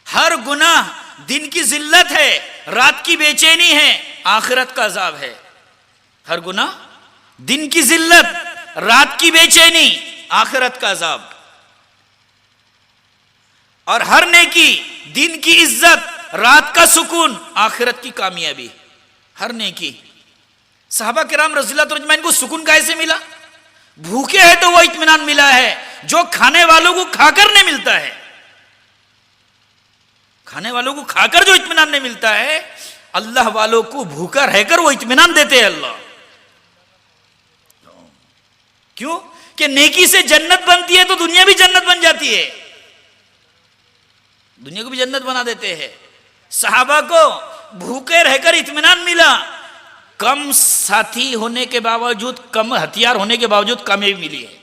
[SPEAKER 1] ہر گناہ دن کی ذلت ہے، رات کی بے چینی ہے، آخرت کا عذاب ہے۔ ہر گناہ دن کی ذلت، رات کی بے چینی، آخرت کا عذاب۔ اور ہر نیکی دن کی عزت، رات کا سکون، آخرت کی کامیابی۔ ہر نیکی، صحابہ کرام رضی اللہ عنہ اجمعین کو سکون کیسے ملا؟ بھوکے ہیں تو وہ اطمینان ملا ہے جو کھانے والوں کو کھا کر نہیں ملتا ہے۔ کھانے والوں کو کھا کر جو اطمینان نہیں ملتا ہے، اللہ والوں کو بھوکا رہ کر وہ اطمینان دیتے ہیں اللہ۔ کیوں؟ کہ نیکی سے جنت بنتی ہے تو دنیا بھی جنت بن جاتی ہے، دنیا کو بھی جنت بنا دیتے ہیں۔ صحابہ کو بھوکے رہ کر اطمینان ملا، کم ساتھی ہونے کے باوجود، کم ہتھیار ہونے کے باوجود کامیابی ملی ہے،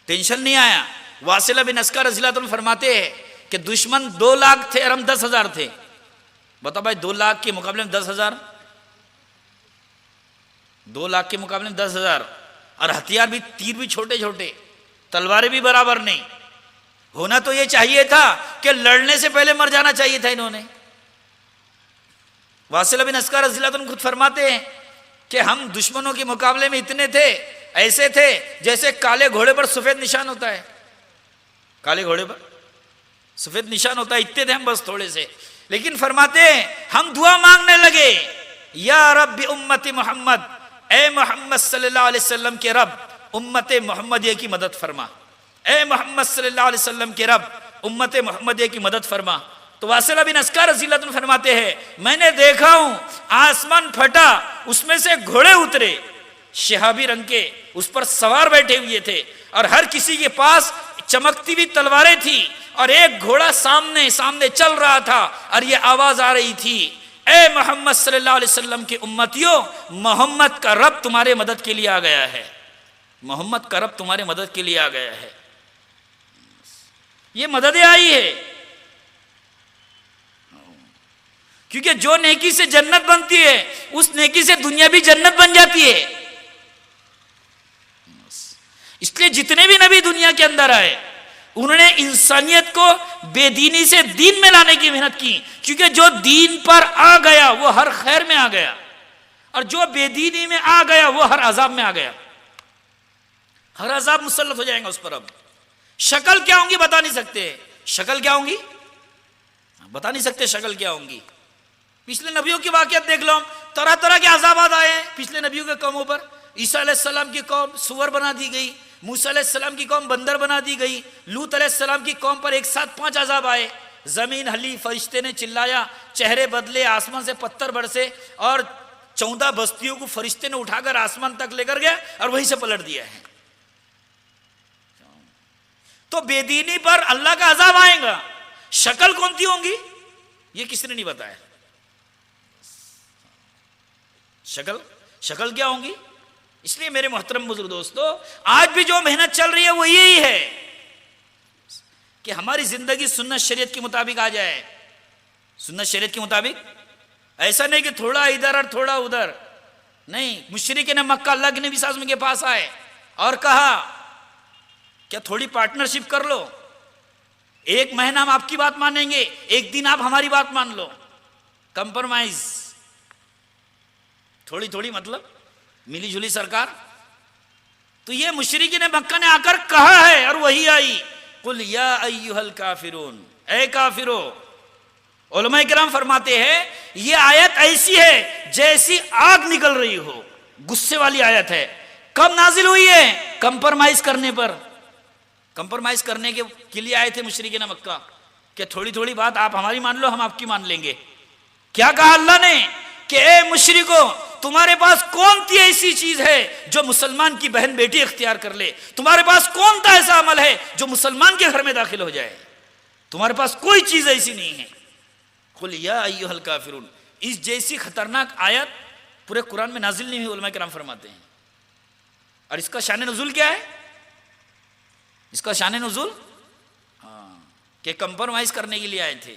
[SPEAKER 1] ٹینشن نہیں آیا۔ واصلہ بن اسقر رضی اللہ عنہ فرماتے ہیں کہ دشمن 2 لاکھ تھے اور ہم 10,000 تھے۔ بتاؤ بھائی 2 لاکھ کے مقابلے میں 10,000، 2 لاکھ کے مقابلے میں 10,000، اور ہتھیار بھی، تیر بھی چھوٹے چھوٹے، تلواریں بھی برابر نہیں۔ ہونا تو یہ چاہیے تھا کہ لڑنے سے پہلے مر جانا چاہیے تھا انہوں نے۔ واصلہ بن اسقر رضی اللہ عنہ خود فرماتے ہیں کہ ہم دشمنوں کے مقابلے میں اتنے تھے، ایسے تھے جیسے کالے گھوڑے پر سفید نشان ہوتا ہے، کالے گھوڑے پر سفید نشان ہوتا ہے، اتنے تھے ہم بس تھوڑے سے۔ لیکن فرماتے ہیں ہم دعا مانگنے لگے، یا رب امت محمد، اے محمد صلی اللہ علیہ وسلم کے رب، امت محمدیہ کی مدد فرما، اے محمد صلی اللہ علیہ وسلم کے رب، امت محمدیہ کی مدد فرما۔ تو واصلہ بن اسقر رضی اللہ عنہ فرماتے ہیں میں نے دیکھا ہوں آسمان پھٹا، اس میں سے گھوڑے اترے، شہابی رنگ کے، اس پر سوار بیٹھے ہوئے تھے، اور ہر کسی کے پاس چمکتی ہوئی تلواریں تھی، اور ایک گھوڑا سامنے چل رہا تھا، اور یہ آواز آ رہی تھی، اے محمد صلی اللہ علیہ وسلم کی امتیوں، محمد کا رب تمہارے مدد کے لیے آ گیا ہے، محمد کا رب تمہارے مدد کے لیے آ گیا ہے۔ یہ مدد آئی ہے، کیونکہ جو نیکی سے جنت بنتی ہے، اس نیکی سے دنیا بھی جنت بن جاتی ہے۔ اس لیے جتنے بھی نبی دنیا کے اندر آئے، انہوں نے انسانیت کو بے دینی سے دین میں لانے کی محنت کی، کیونکہ جو دین پر آ گیا وہ ہر خیر میں آ گیا، اور جو بے دینی میں آ گیا وہ ہر عذاب میں آ گیا، ہر عذاب مسلط ہو جائے گا اس پر۔ اب شکل کیا ہوں گی بتا نہیں سکتے، شکل کیا ہوں گی بتا نہیں سکتے، شکل کیا ہوں گی۔ پچھلے نبیوں کی واقعات دیکھ لو، طرح طرح کے عذابات آئے ہیں پچھلے نبیوں کے قوموں پر۔ عیسیٰ علیہ السلام کی قوم سور بنا دی گئی، موسیٰ علیہ السلام کی قوم بندر بنا دی گئی، لوط علیہ السلام کی قوم پر ایک ساتھ 5 عذاب آئے، زمین ہلی، فرشتے نے چلایا، چہرے بدلے، آسمان سے پتھر برسے، اور 14 بستیوں کو فرشتے نے اٹھا کر آسمان تک لے کر گیا اور وہیں سے پلٹ دیا ہے۔ تو بے دینی پر اللہ کا عذاب آئے گا، شکل کون سی ہوں گی یہ کسی نے نہیں بتایا۔ شکل کیا ہوں گی؟ اس لیے میرے محترم بزرگ دوستو، آج بھی جو محنت چل رہی ہے وہ یہی ہے کہ ہماری زندگی سنت شریعت کے مطابق آ جائے، سنت شریعت کے مطابق۔ ایسا نہیں کہ تھوڑا ادھر اور تھوڑا ادھر، نہیں۔ مشرکین مکہ اللہ کے نبی صلی اللہ علیہ وسلم کے پاس آئے اور کہا کیا تھوڑی پارٹنرشپ کر لو، ایک مہینہ ہم آپ کی بات مانیں گے، ایک دن آپ ہماری بات مان لو، کمپرمائز، تھوڑی تھوڑی مطلب ملی جلی سرکار. تو یہ مشرکین مکہ نے آ کر کہا ہے اور وہی آئی، قل یا ایھا الکافرون، اے کافرو. علماء کرام فرماتے ہیں یہ آیت ایسی ہے جیسی آگ نکل رہی ہو، غصے والی آیت ہے. کب نازل ہوئی ہے؟ کمپرمائز کرنے پر. کمپرمائز کرنے کے لیے آئے تھے مشرکین مکہ کہ تھوڑی تھوڑی بات آپ ہماری مان لو، ہم آپ کی مان لیں گے. کیا کہا اللہ نے کہ اے مشرکو، تمہارے پاس کون سی ایسی چیز ہے جو مسلمان کی بہن بیٹی اختیار کر لے؟ تمہارے پاس کون سا ایسا عمل ہے جو مسلمان کے گھر میں داخل ہو جائے؟ تمہارے پاس کوئی چیز ایسی نہیں ہے. قل یا ایھا الکافرون. اس جیسی خطرناک آیت پورے قرآن میں نازل نہیں ہوئی، علماء کرام فرماتے ہیں. اور اس کا شان نزول کیا ہے؟ اس کا شان نزول کہ کمپرمائز کرنے کے لیے آئے تھے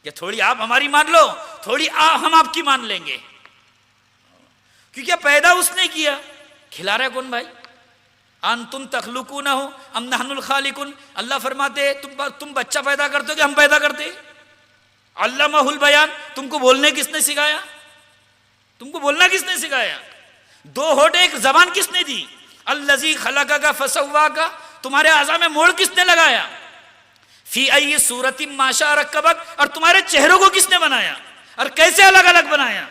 [SPEAKER 1] کہ تھوڑی آپ ہماری مان لو، تھوڑی ہم آپ کی مان لیں گے. کیونکہ پیدا اس نے کیا، کھلا رہا ہے کون بھائی؟ انتم تخلقونہ ام نحن الخالقون. اللہ فرماتے تم بچہ پیدا کرتے ہو کہ ہم پیدا کرتے؟ علمہ البیان. تم کو بولنے کس نے سکھایا؟ تم کو بولنا کس نے سکھایا؟ دو ہونٹ ایک زبان کس نے دی؟ الذی خلقک فسواک. تمہارے اعضاء میں موڑ کس نے لگایا؟ فی ای صورت ما شاء رکبک. اور تمہارے چہروں کو کس نے بنایا اور کیسے الگ الگ بنایا؟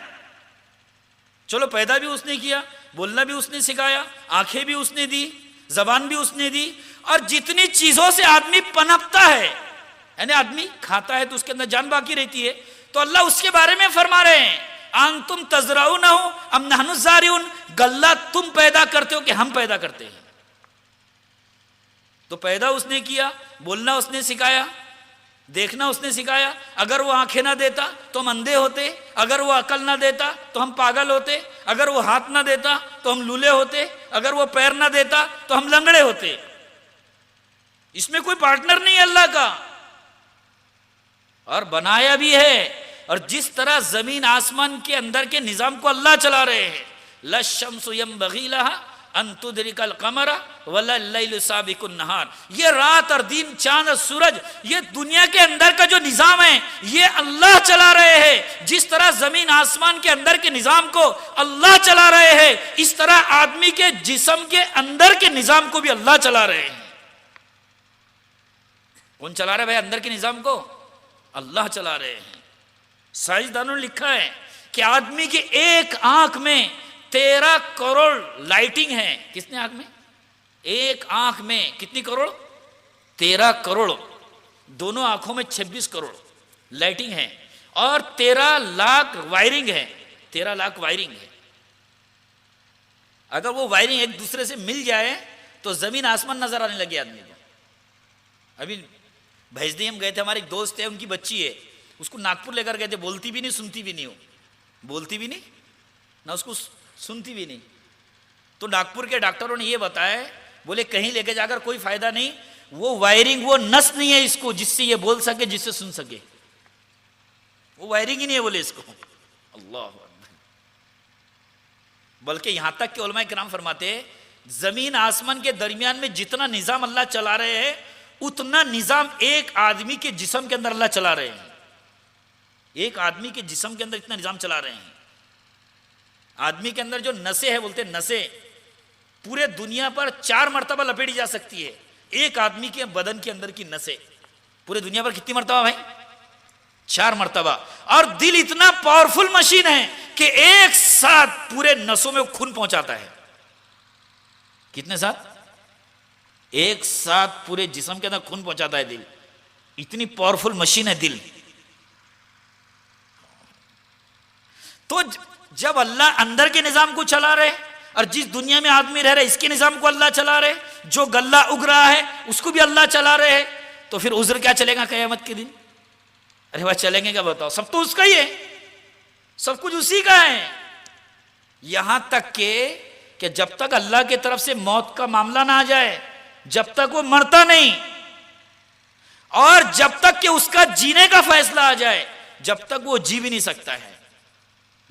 [SPEAKER 1] چلو پیدا بھی اس نے کیا، بولنا بھی اس نے سکھایا، آنکھیں بھی اس نے دی، زبان بھی اس نے دی، اور جتنی چیزوں سے آدمی پنپتا ہے، یعنی آدمی کھاتا ہے تو اس کے اندر جان باقی رہتی ہے، تو اللہ اس کے بارے میں فرما رہے ہیں انتم تزرعونہ ام نحن الزارعون. غلہ تم پیدا کرتے ہو کہ ہم پیدا کرتے ہیں؟ تو پیدا اس نے کیا، بولنا اس نے سکھایا، دیکھنا اس نے سکھایا. اگر وہ آنکھیں نہ دیتا تو ہم اندھے ہوتے، اگر وہ عقل نہ دیتا تو ہم پاگل ہوتے، اگر وہ ہاتھ نہ دیتا تو ہم لولے ہوتے، اگر وہ پیر نہ دیتا تو ہم لنگڑے ہوتے. اس میں کوئی پارٹنر نہیں ہے اللہ کا. اور بنایا بھی ہے. اور جس طرح زمین آسمان کے اندر کے نظام کو اللہ چلا رہے ہیں، لا الشمس ينبغي لها ان تدرك القمر ولا الليل سابق النهار. یہ رات اور دن، چاند اور سورج، یہ دنیا کے اندر کا جو نظام ہے یہ اللہ چلا رہے ہیں. جس طرح زمین آسمان کے اندر کے نظام کو اللہ چلا رہے ہیں، اس طرح آدمی کے جسم کے اندر کے نظام کو بھی اللہ چلا رہے ہیں. کون چلا رہا ہے بھائی اندر کے نظام کو؟ اللہ چلا رہے ہیں. سائنسدانوں نے لکھا ہے کہ آدمی کے ایک آنکھ میں 13 کروڑ لائٹنگ ہے. کس نے آنکھ میں؟ ایک آنکھ میں کتنی کروڑ؟ 13 کروڑ. دونوں آنکھوں میں 26 کروڑ لائٹنگ ہے، اور 13 لاکھ وائرنگ ہے. 13 لاکھ وائرنگ ہے. اگر وہ وائرنگ ایک دوسرے سے مل جائے تو زمین آسمان نظر آنے لگے آدمی کو. ابھی بھیجدی ہم گئے تھے، ہمارے ایک دوست ہے، ان کی بچی ہے، اس کو ناگپور لے کر گئے تھے. بولتی بھی نہیں، سنتی بھی نہیں، ہو بولتی بھی نہیں نہ اس کو سنتی بھی نہیں. تو ناگپور کے ڈاکٹروں نے یہ بتایا، بولے کہیں لے کے جا کر کوئی فائدہ نہیں، وہ وائرنگ، وہ نس نہیں ہے اس کو جس سے یہ بول سکے، جس سے سن سکے. وہ وائرنگ ہی نہیں ہے بولے اس کو. اللہ اکبر. بلکہ یہاں تک کہ علماء کرام فرماتے ہیں زمین آسمان کے درمیان میں جتنا نظام اللہ چلا رہے ہیں اتنا نظام ایک آدمی کے جسم کے اندر اللہ چلا رہے ہیں. ایک آدمی کے جسم کے اندر اتنا نظام چلا رہے ہیں. آدمی کے اندر جو نسیں ہے، بولتے نسیں، پورے دنیا پر 4 مرتبہ لپیٹی جا سکتی ہے. ایک آدمی کے بدن کے اندر کی نسیں پورے دنیا پر کتنی مرتبہ بھائی؟ 4 مرتبہ. اور دل اتنا پاورفل مشین ہے کہ ایک ساتھ پورے نسوں میں خون پہنچاتا ہے. کتنے ساتھ؟ ایک ساتھ پورے جسم کے اندر خون پہنچاتا ہے دل. اتنی پاورفل مشین ہے دل. تو جب اللہ اندر کے نظام کو چلا رہے اور جس دنیا میں آدمی رہ رہے اس کے نظام کو اللہ چلا رہے، جو غلہ اگ رہا ہے اس کو بھی اللہ چلا رہے ہیں، تو پھر عذر کیا چلے گا قیامت کے دن؟ ارے بھائی چلیں گے کیا؟ بتاؤ. سب تو اس کا ہی ہے، سب کچھ اسی کا ہے. یہاں تک کہ جب تک اللہ کی طرف سے موت کا معاملہ نہ آ جائے، جب تک وہ مرتا نہیں، اور جب تک کہ اس کا جینے کا فیصلہ آ جائے، جب تک وہ جی بھی نہیں سکتا ہے.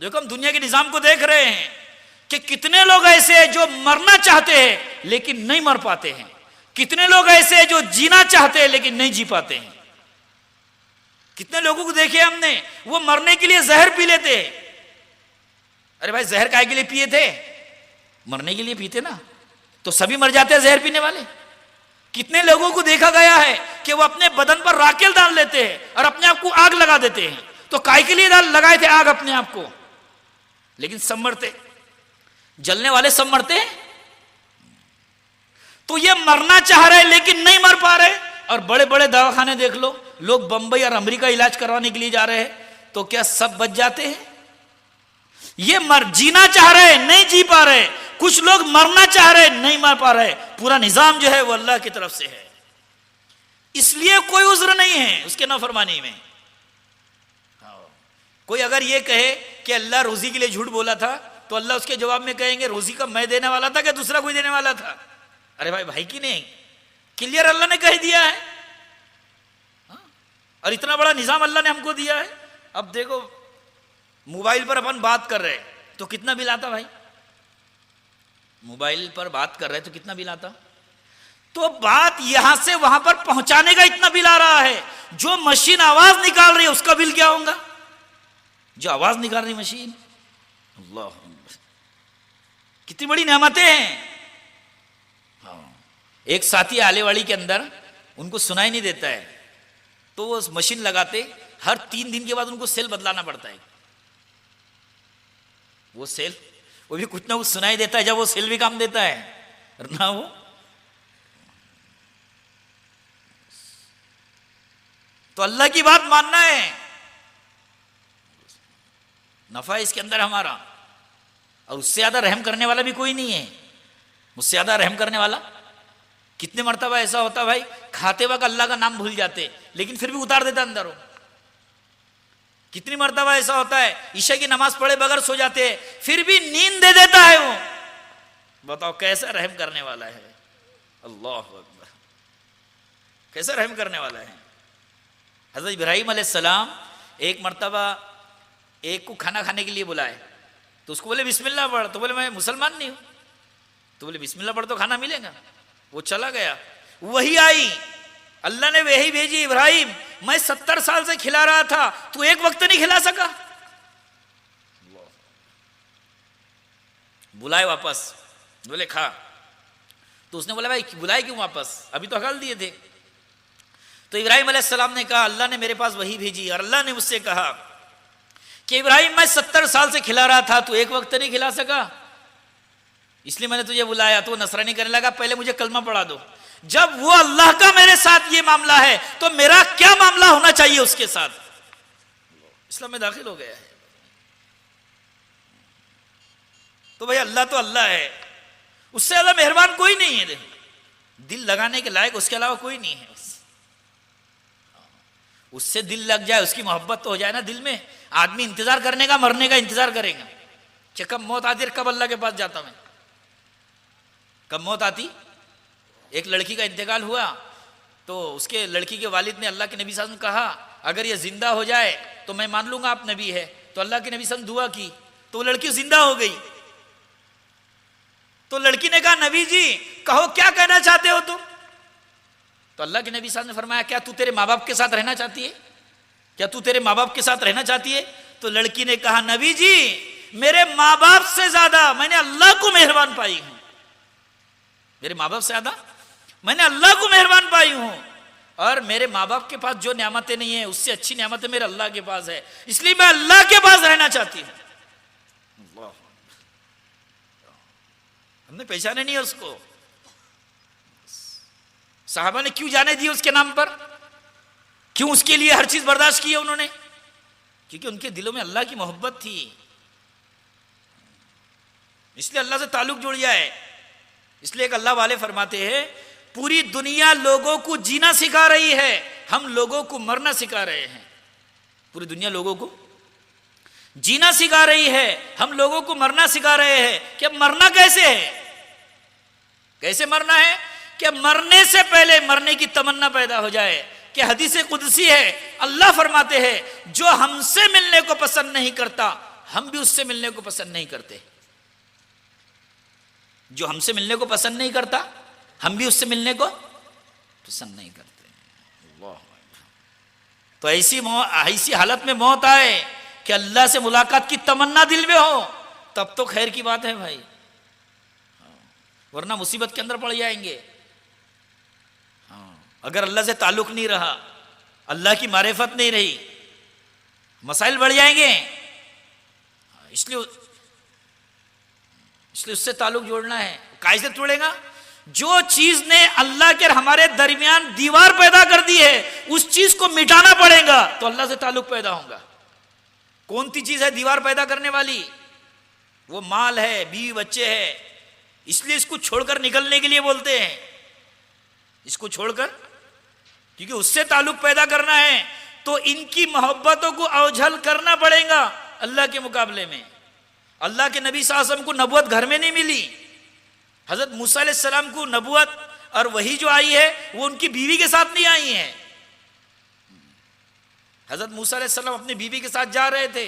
[SPEAKER 1] دیکھو ہم دنیا کے نظام کو دیکھ رہے ہیں کہ کتنے لوگ ایسے ہیں جو مرنا چاہتے ہیں لیکن نہیں مر پاتے ہیں. کتنے لوگ ایسے ہیں جو جینا چاہتے ہیں لیکن نہیں جی پاتے ہیں. کتنے لوگوں کو دیکھے ہم نے, وہ مرنے کے لیے زہر پی لیتے. ارے بھائی زہر کائے کے لیے پیے تھے؟ مرنے کے لیے پیتے نا, تو سبھی مر جاتے ہیں زہر پینے والے. کتنے لوگوں کو دیکھا گیا ہے کہ وہ اپنے بدن پر راکھل ڈال لیتے ہیں اور اپنے آپ کو آگ لگا دیتے ہیں. تو کائے کے لیے لگائے تھے آگ اپنے آپ کو, لیکن سب مرتے. جلنے والے سب مرتے ہیں. تو یہ مرنا چاہ رہے لیکن نہیں مر پا رہے. اور بڑے بڑے دواخانے دیکھ لو, لوگ بمبئی اور امریکہ علاج کروانے کے لیے جا رہے ہیں, تو کیا سب بچ جاتے ہیں؟ یہ جینا چاہ رہے نہیں جی پا رہے. کچھ لوگ مرنا چاہ رہے نہیں مر پا رہے. پورا نظام جو ہے وہ اللہ کی طرف سے ہے, اس لیے کوئی عذر نہیں ہے اس کے نافرمانی میں. کوئی اگر یہ کہے کہ اللہ روزی کے لیے جھوٹ بولا تھا, تو اللہ اس کے جواب میں کہیں گے روزی کا میں دینے والا تھا کہ دوسرا کوئی دینے والا تھا؟ ارے بھائی کی نہیں, کلیئر اللہ نے کہہ دیا ہے. اور اتنا بڑا نظام اللہ نے ہم کو دیا ہے. اب دیکھو موبائل پر اپن بات کر رہے تو کتنا بل آتا بھائی؟ موبائل پر بات کر رہے تو کتنا بل آتا؟ تو بات یہاں سے وہاں پر پہنچانے کا اتنا بل آ رہا ہے. جو مشین آواز نکال رہی ہے اس کا بل کیا ہوگا؟ جو آواز نکال رہی مشین, اللہ کتنی بڑی نعمتیں ہیں. ایک ساتھی آلے واڑی کے اندر, ان کو سنائی نہیں دیتا ہے, تو وہ مشین لگاتے, ہر 3 دن کے بعد ان کو سیل بدلانا پڑتا ہے. وہ سیل وہ بھی کچھ نہ کچھ سنائی دیتا ہے, جب وہ سیل بھی کام دیتا ہے ورنہ وہ. تو اللہ کی بات ماننا ہے, نفع اس کے اندر ہمارا. اور اس سے زیادہ رحم کرنے والا بھی کوئی نہیں ہے. مجھ سے زیادہ رحم کرنے والا. کتنے مرتبہ ایسا ہوتا بھائی, کھاتے وقت اللہ کا نام بھول جاتے لیکن پھر بھی اتار دیتا اندر ہو. کتنی مرتبہ ایسا ہوتا ہے عشاء کی نماز پڑھے بغیر سو جاتے ہیں پھر بھی نیند دے دیتا ہے وہ. بتاؤ کیسا رحم کرنے والا ہے. اللہ اکبر, کیسا رحم کرنے والا ہے. حضرت ابراہیم علیہ السلام ایک مرتبہ ایک کو کھانا کھانے کے لیے بلائے, تو اس کو بولے بسم اللہ پڑھ, تو بولے میں مسلمان نہیں ہوں. تو بولے بسم اللہ پڑھ تو کھانا ملے گا. وہ چلا گیا, وہی آئی, اللہ نے وہی بھیجی, ابراہیم میں 70 سال سے کھلا رہا تھا, تو ایک وقت نہیں کھلا سکا. بلائے واپس, بولے کھا. تو اس نے بولا بھائی بلائے کیوں واپس, ابھی تو ہکال دیے تھے. تو ابراہیم علیہ السلام نے کہا اللہ نے میرے پاس وہی بھیجی, اور اللہ نے مجھ سے کہا کہ ابراہیم میں 70 سال سے کھلا رہا تھا, تو ایک وقت نہیں کھلا سکا, اس لیے میں نے تجھے بلایا. تو وہ نصرانی کرنے لگا, پہلے مجھے کلمہ پڑھا دو. جب وہ اللہ کا میرے ساتھ یہ معاملہ ہے, تو میرا کیا معاملہ ہونا چاہیے اس کے ساتھ. اسلام میں داخل ہو گیا ہے. تو بھائی اللہ تو اللہ ہے, اس سے زیادہ مہربان کوئی نہیں ہے. دل لگانے کے لائق اس کے علاوہ کوئی نہیں ہے. اس سے دل لگ جائے, اس کی محبت تو ہو جائے نا دل میں, آدمی انتظار کرنے کا, مرنے کا انتظار کرے گا کہ کب موت آتی, کب اللہ کے پاس جاتا میں, کب موت آتی. ایک لڑکی کا انتقال ہوا, تو اس کے لڑکی کے والد نے اللہ کے نبی صلی اللہ علیہ وسلم کہا اگر یہ زندہ ہو جائے تو میں مان لوں گا آپ نبی ہے. تو اللہ کے نبی صلی اللہ علیہ وسلم دعا کی, تو وہ لڑکی زندہ ہو گئی. تو لڑکی نے کہا نبی جی کہو کیا کہنا چاہتے ہو تم. تو اللہ کے نبی صلی اللہ علیہ وسلم نے فرمایا کیا تو تیرے ماں باپ کے ساتھ رہنا چاہتی ہے, کیا تو تیرے ماں باپ کے ساتھ رہنا چاہتی ہے. تو لڑکی نے کہا نبی جی میرے ماں باپ سے زیادہ میں نے اللہ کو مہربان پائی ہوں, میرے ماں باپ سے زیادہ میں نے اللہ کو مہربان پائی ہوں, اور میرے ماں باپ کے پاس جو نعمتیں نہیں ہیں اس سے اچھی نعمتیں میرے اللہ کے پاس ہے, اس لیے میں اللہ کے پاس رہنا چاہتی ہوں. ہم نے پہچانے نہیں ہے اس کو. صحابہ نے کیوں جانے دی اس کے نام پر, کیوں اس کے لیے ہر چیز برداشت کی ہے انہوں نے, کیونکہ ان کے دلوں میں اللہ کی محبت تھی, اس لیے اللہ سے تعلق جڑ جائے. اس لیے ایک اللہ والے فرماتے ہیں پوری دنیا لوگوں کو جینا سکھا رہی ہے, ہم لوگوں کو مرنا سکھا رہے ہیں. پوری دنیا لوگوں کو جینا سکھا رہی ہے, ہم لوگوں کو مرنا سکھا رہے ہیں. کہ مرنا کیسے ہے, کیسے مرنا ہے کہ مرنے سے پہلے مرنے کی تمنا پیدا ہو جائے. کہ حدیث قدسی ہے, اللہ فرماتے ہیں جو ہم سے ملنے کو پسند نہیں کرتا ہم بھی اس سے ملنے کو پسند نہیں کرتے. جو ہم سے ملنے کو پسند نہیں کرتا ہم بھی اس سے ملنے کو پسند نہیں کرتے. اللہ. تو ایسی حالت میں موت آئے کہ اللہ سے ملاقات کی تمنا دل میں ہو تب تو خیر کی بات ہے بھائی، ورنہ مصیبت کے اندر پڑ جائیں گے. اگر اللہ سے تعلق نہیں رہا، اللہ کی معرفت نہیں رہی، مسائل بڑھ جائیں گے. اس لیے اس سے تعلق جوڑنا ہے. کیسے توڑے گا؟ جو چیز نے اللہ کے ہمارے درمیان دیوار پیدا کر دی ہے اس چیز کو مٹانا پڑے گا تو اللہ سے تعلق پیدا ہوگا. کون سی چیز ہے دیوار پیدا کرنے والی؟ وہ مال ہے، بیوی بچے ہے. اس لیے اس کو چھوڑ کر نکلنے کے لیے بولتے ہیں، اس کو چھوڑ کر، کیونکہ اس سے تعلق پیدا کرنا ہے تو ان کی محبتوں کو اوجھل کرنا پڑے گا اللہ کے مقابلے میں. اللہ کے نبی صلی اللہ علیہ وسلم کو نبوت گھر میں نہیں ملی. حضرت موسیٰ علیہ السلام کو نبوت اور وحی جو آئی ہے وہ ان کی بیوی کے ساتھ نہیں آئی ہے. حضرت موسیٰ علیہ السلام اپنی بیوی کے ساتھ جا رہے تھے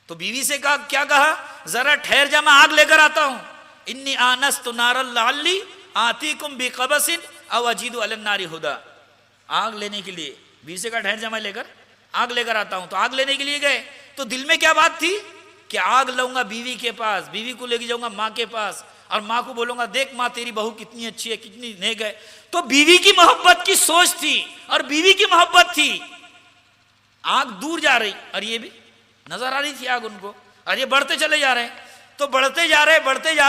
[SPEAKER 1] تو بیوی سے کیا کہا؟ ذرا ٹھہر جا، میں آگ لے کر آتا ہوں. انی آنست نارا لعلی آتیکم بقبس او اجید علی النار ہدی. آگ لینے کے لیے بیوی سے کہا ٹھہر جا، میں آگ لے کر آتا ہوں. تو آگ لینے کے لیے گئے تو دل میں کیا بات تھی کہ آگ لاؤں گا بیوی کے پاس، بیوی کو لے کے جاؤں گا ماں کے پاس اور ماں کو بولوں گا دیکھ ماں تیری بہو کتنی اچھی ہے، کتنی نیک ہے. تو بیوی کی محبت کی سوچ تھی اور بیوی کی محبت تھی. آگ دور جا رہی اور یہ بھی نظر آ رہی تھی آگ ان کو، اور یہ بڑھتے چلے جا رہے ہیں. تو بڑھتے جا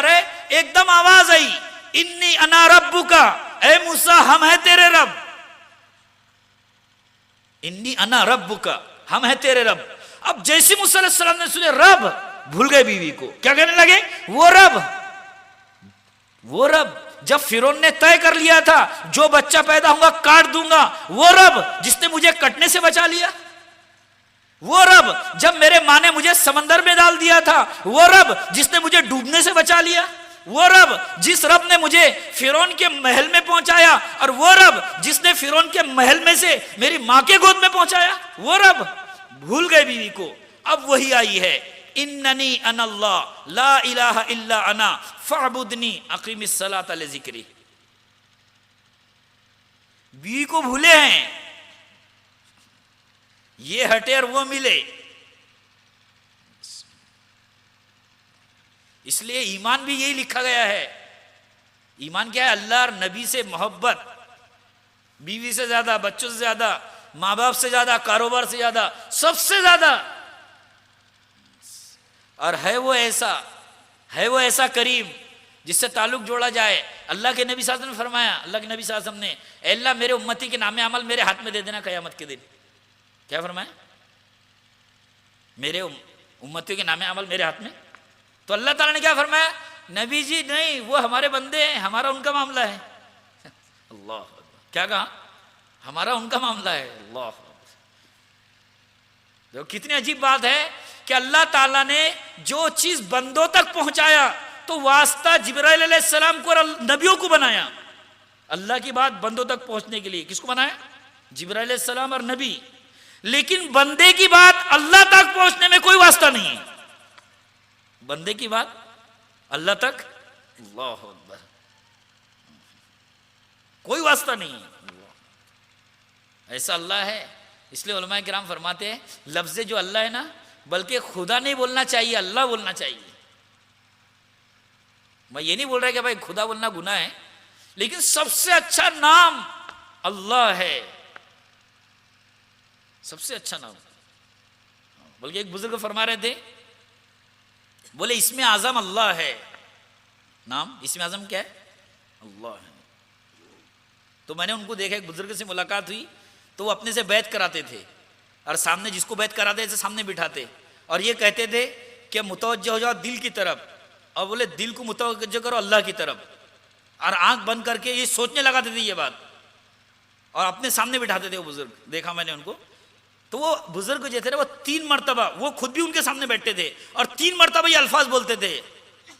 [SPEAKER 1] رہے ایک دم آواز آئی، انی انا ربک، اے موسیٰ ہم ہیں تیرے رب. انی انا ربک، ہم ہیں تیرے رب. اب جیسے موسیٰ علیہ السلام نے سنے رب، بھول گئے بیوی کو. کیا کہنے لگے؟ وہ رب جب فرعون نے طے کر لیا تھا جو بچہ پیدا ہوگا کاٹ دوں گا، وہ رب جس نے مجھے کٹنے سے بچا لیا، وہ رب جب میرے ماں نے مجھے سمندر میں ڈال دیا تھا، وہ رب جس نے مجھے ڈوبنے سے بچا لیا، وہ رب جس رب نے مجھے فرعون کے محل میں پہنچایا، اور وہ رب جس نے فرعون کے محل میں سے میری ماں کے گود میں پہنچایا، وہ رب. بھول گئے بیوی کو. اب وہی آئی ہے، اننی انا اللہ لا الہ الا انا فاعبدنی اقیم الصلاۃ لذکری. بیوی کو بھولے ہیں، یہ ہٹے اور وہ ملے. اس لیے ایمان بھی یہی لکھا گیا ہے. ایمان کیا ہے؟ اللہ اور نبی سے محبت، بیوی سے زیادہ، بچوں سے زیادہ، ماں باپ سے زیادہ، کاروبار سے زیادہ، سب سے زیادہ. اور ہے وہ ایسا کریم جس سے تعلق جوڑا جائے. اللہ کے نبی صلی اللہ علیہ وسلم نے فرمایا، اللہ کے نبی صلی اللہ علیہ وسلم نے، اے اللہ میرے امتی کے نام عمل میرے ہاتھ میں دے دینا قیامت کے دن. کیا فرمایا؟ میرے امتیوں کے نام عمل میرے ہاتھ میں. تو اللہ تعالیٰ نے کیا فرمایا؟ نبی جی نہیں، وہ ہمارے بندے ہیں، ہمارا ان کا معاملہ ہے. اللہ کیا کہا؟ ہمارا ان کا معاملہ ہے. اللہ دیکھو کتنی عجیب بات ہے کہ اللہ تعالیٰ نے جو چیز بندوں تک پہنچایا تو واسطہ جبرائیل علیہ السلام کو اور نبیوں کو بنایا. اللہ کی بات بندوں تک پہنچنے کے لیے کس کو بنایا؟ جبرائیل علیہ السلام اور نبی. لیکن بندے کی بات اللہ تک پہنچنے میں کوئی واسطہ نہیں ہے. بندے کی بات اللہ تک، اللہ اکبر، کوئی واسطہ نہیں ہے. ایسا اللہ ہے. اس لیے علماء کرام فرماتے ہیں لفظ جو اللہ ہے نا، بلکہ خدا نہیں بولنا چاہیے، اللہ بولنا چاہیے. میں یہ نہیں بول رہا کہ بھائی خدا بولنا گناہ ہے، لیکن سب سے اچھا نام اللہ ہے، سب سے اچھا نام. بلکہ ایک بزرگ فرما رہے تھے، بولے اسم اعظم اللہ ہے. نام اسم اعظم کیا ہے؟ اللہ ہے. تو میں نے ان کو دیکھا، ایک بزرگ سے ملاقات ہوئی تو وہ اپنے سے بیعت کراتے تھے اور سامنے جس کو بیعت کراتے تھے سامنے بٹھاتے اور یہ کہتے تھے کہ متوجہ ہو جاؤ دل کی طرف، اور بولے دل کو متوجہ کرو اللہ کی طرف، اور آنکھ بند کر کے یہ سوچنے لگاتے تھے یہ بات، اور اپنے سامنے بٹھاتے تھے. وہ بزرگ دیکھا میں نے ان کو. تو وہ بزرگ جو تھے وہ 3 مرتبہ، وہ خود بھی ان کے سامنے بیٹھتے تھے اور 3 مرتبہ یہ الفاظ بولتے تھے،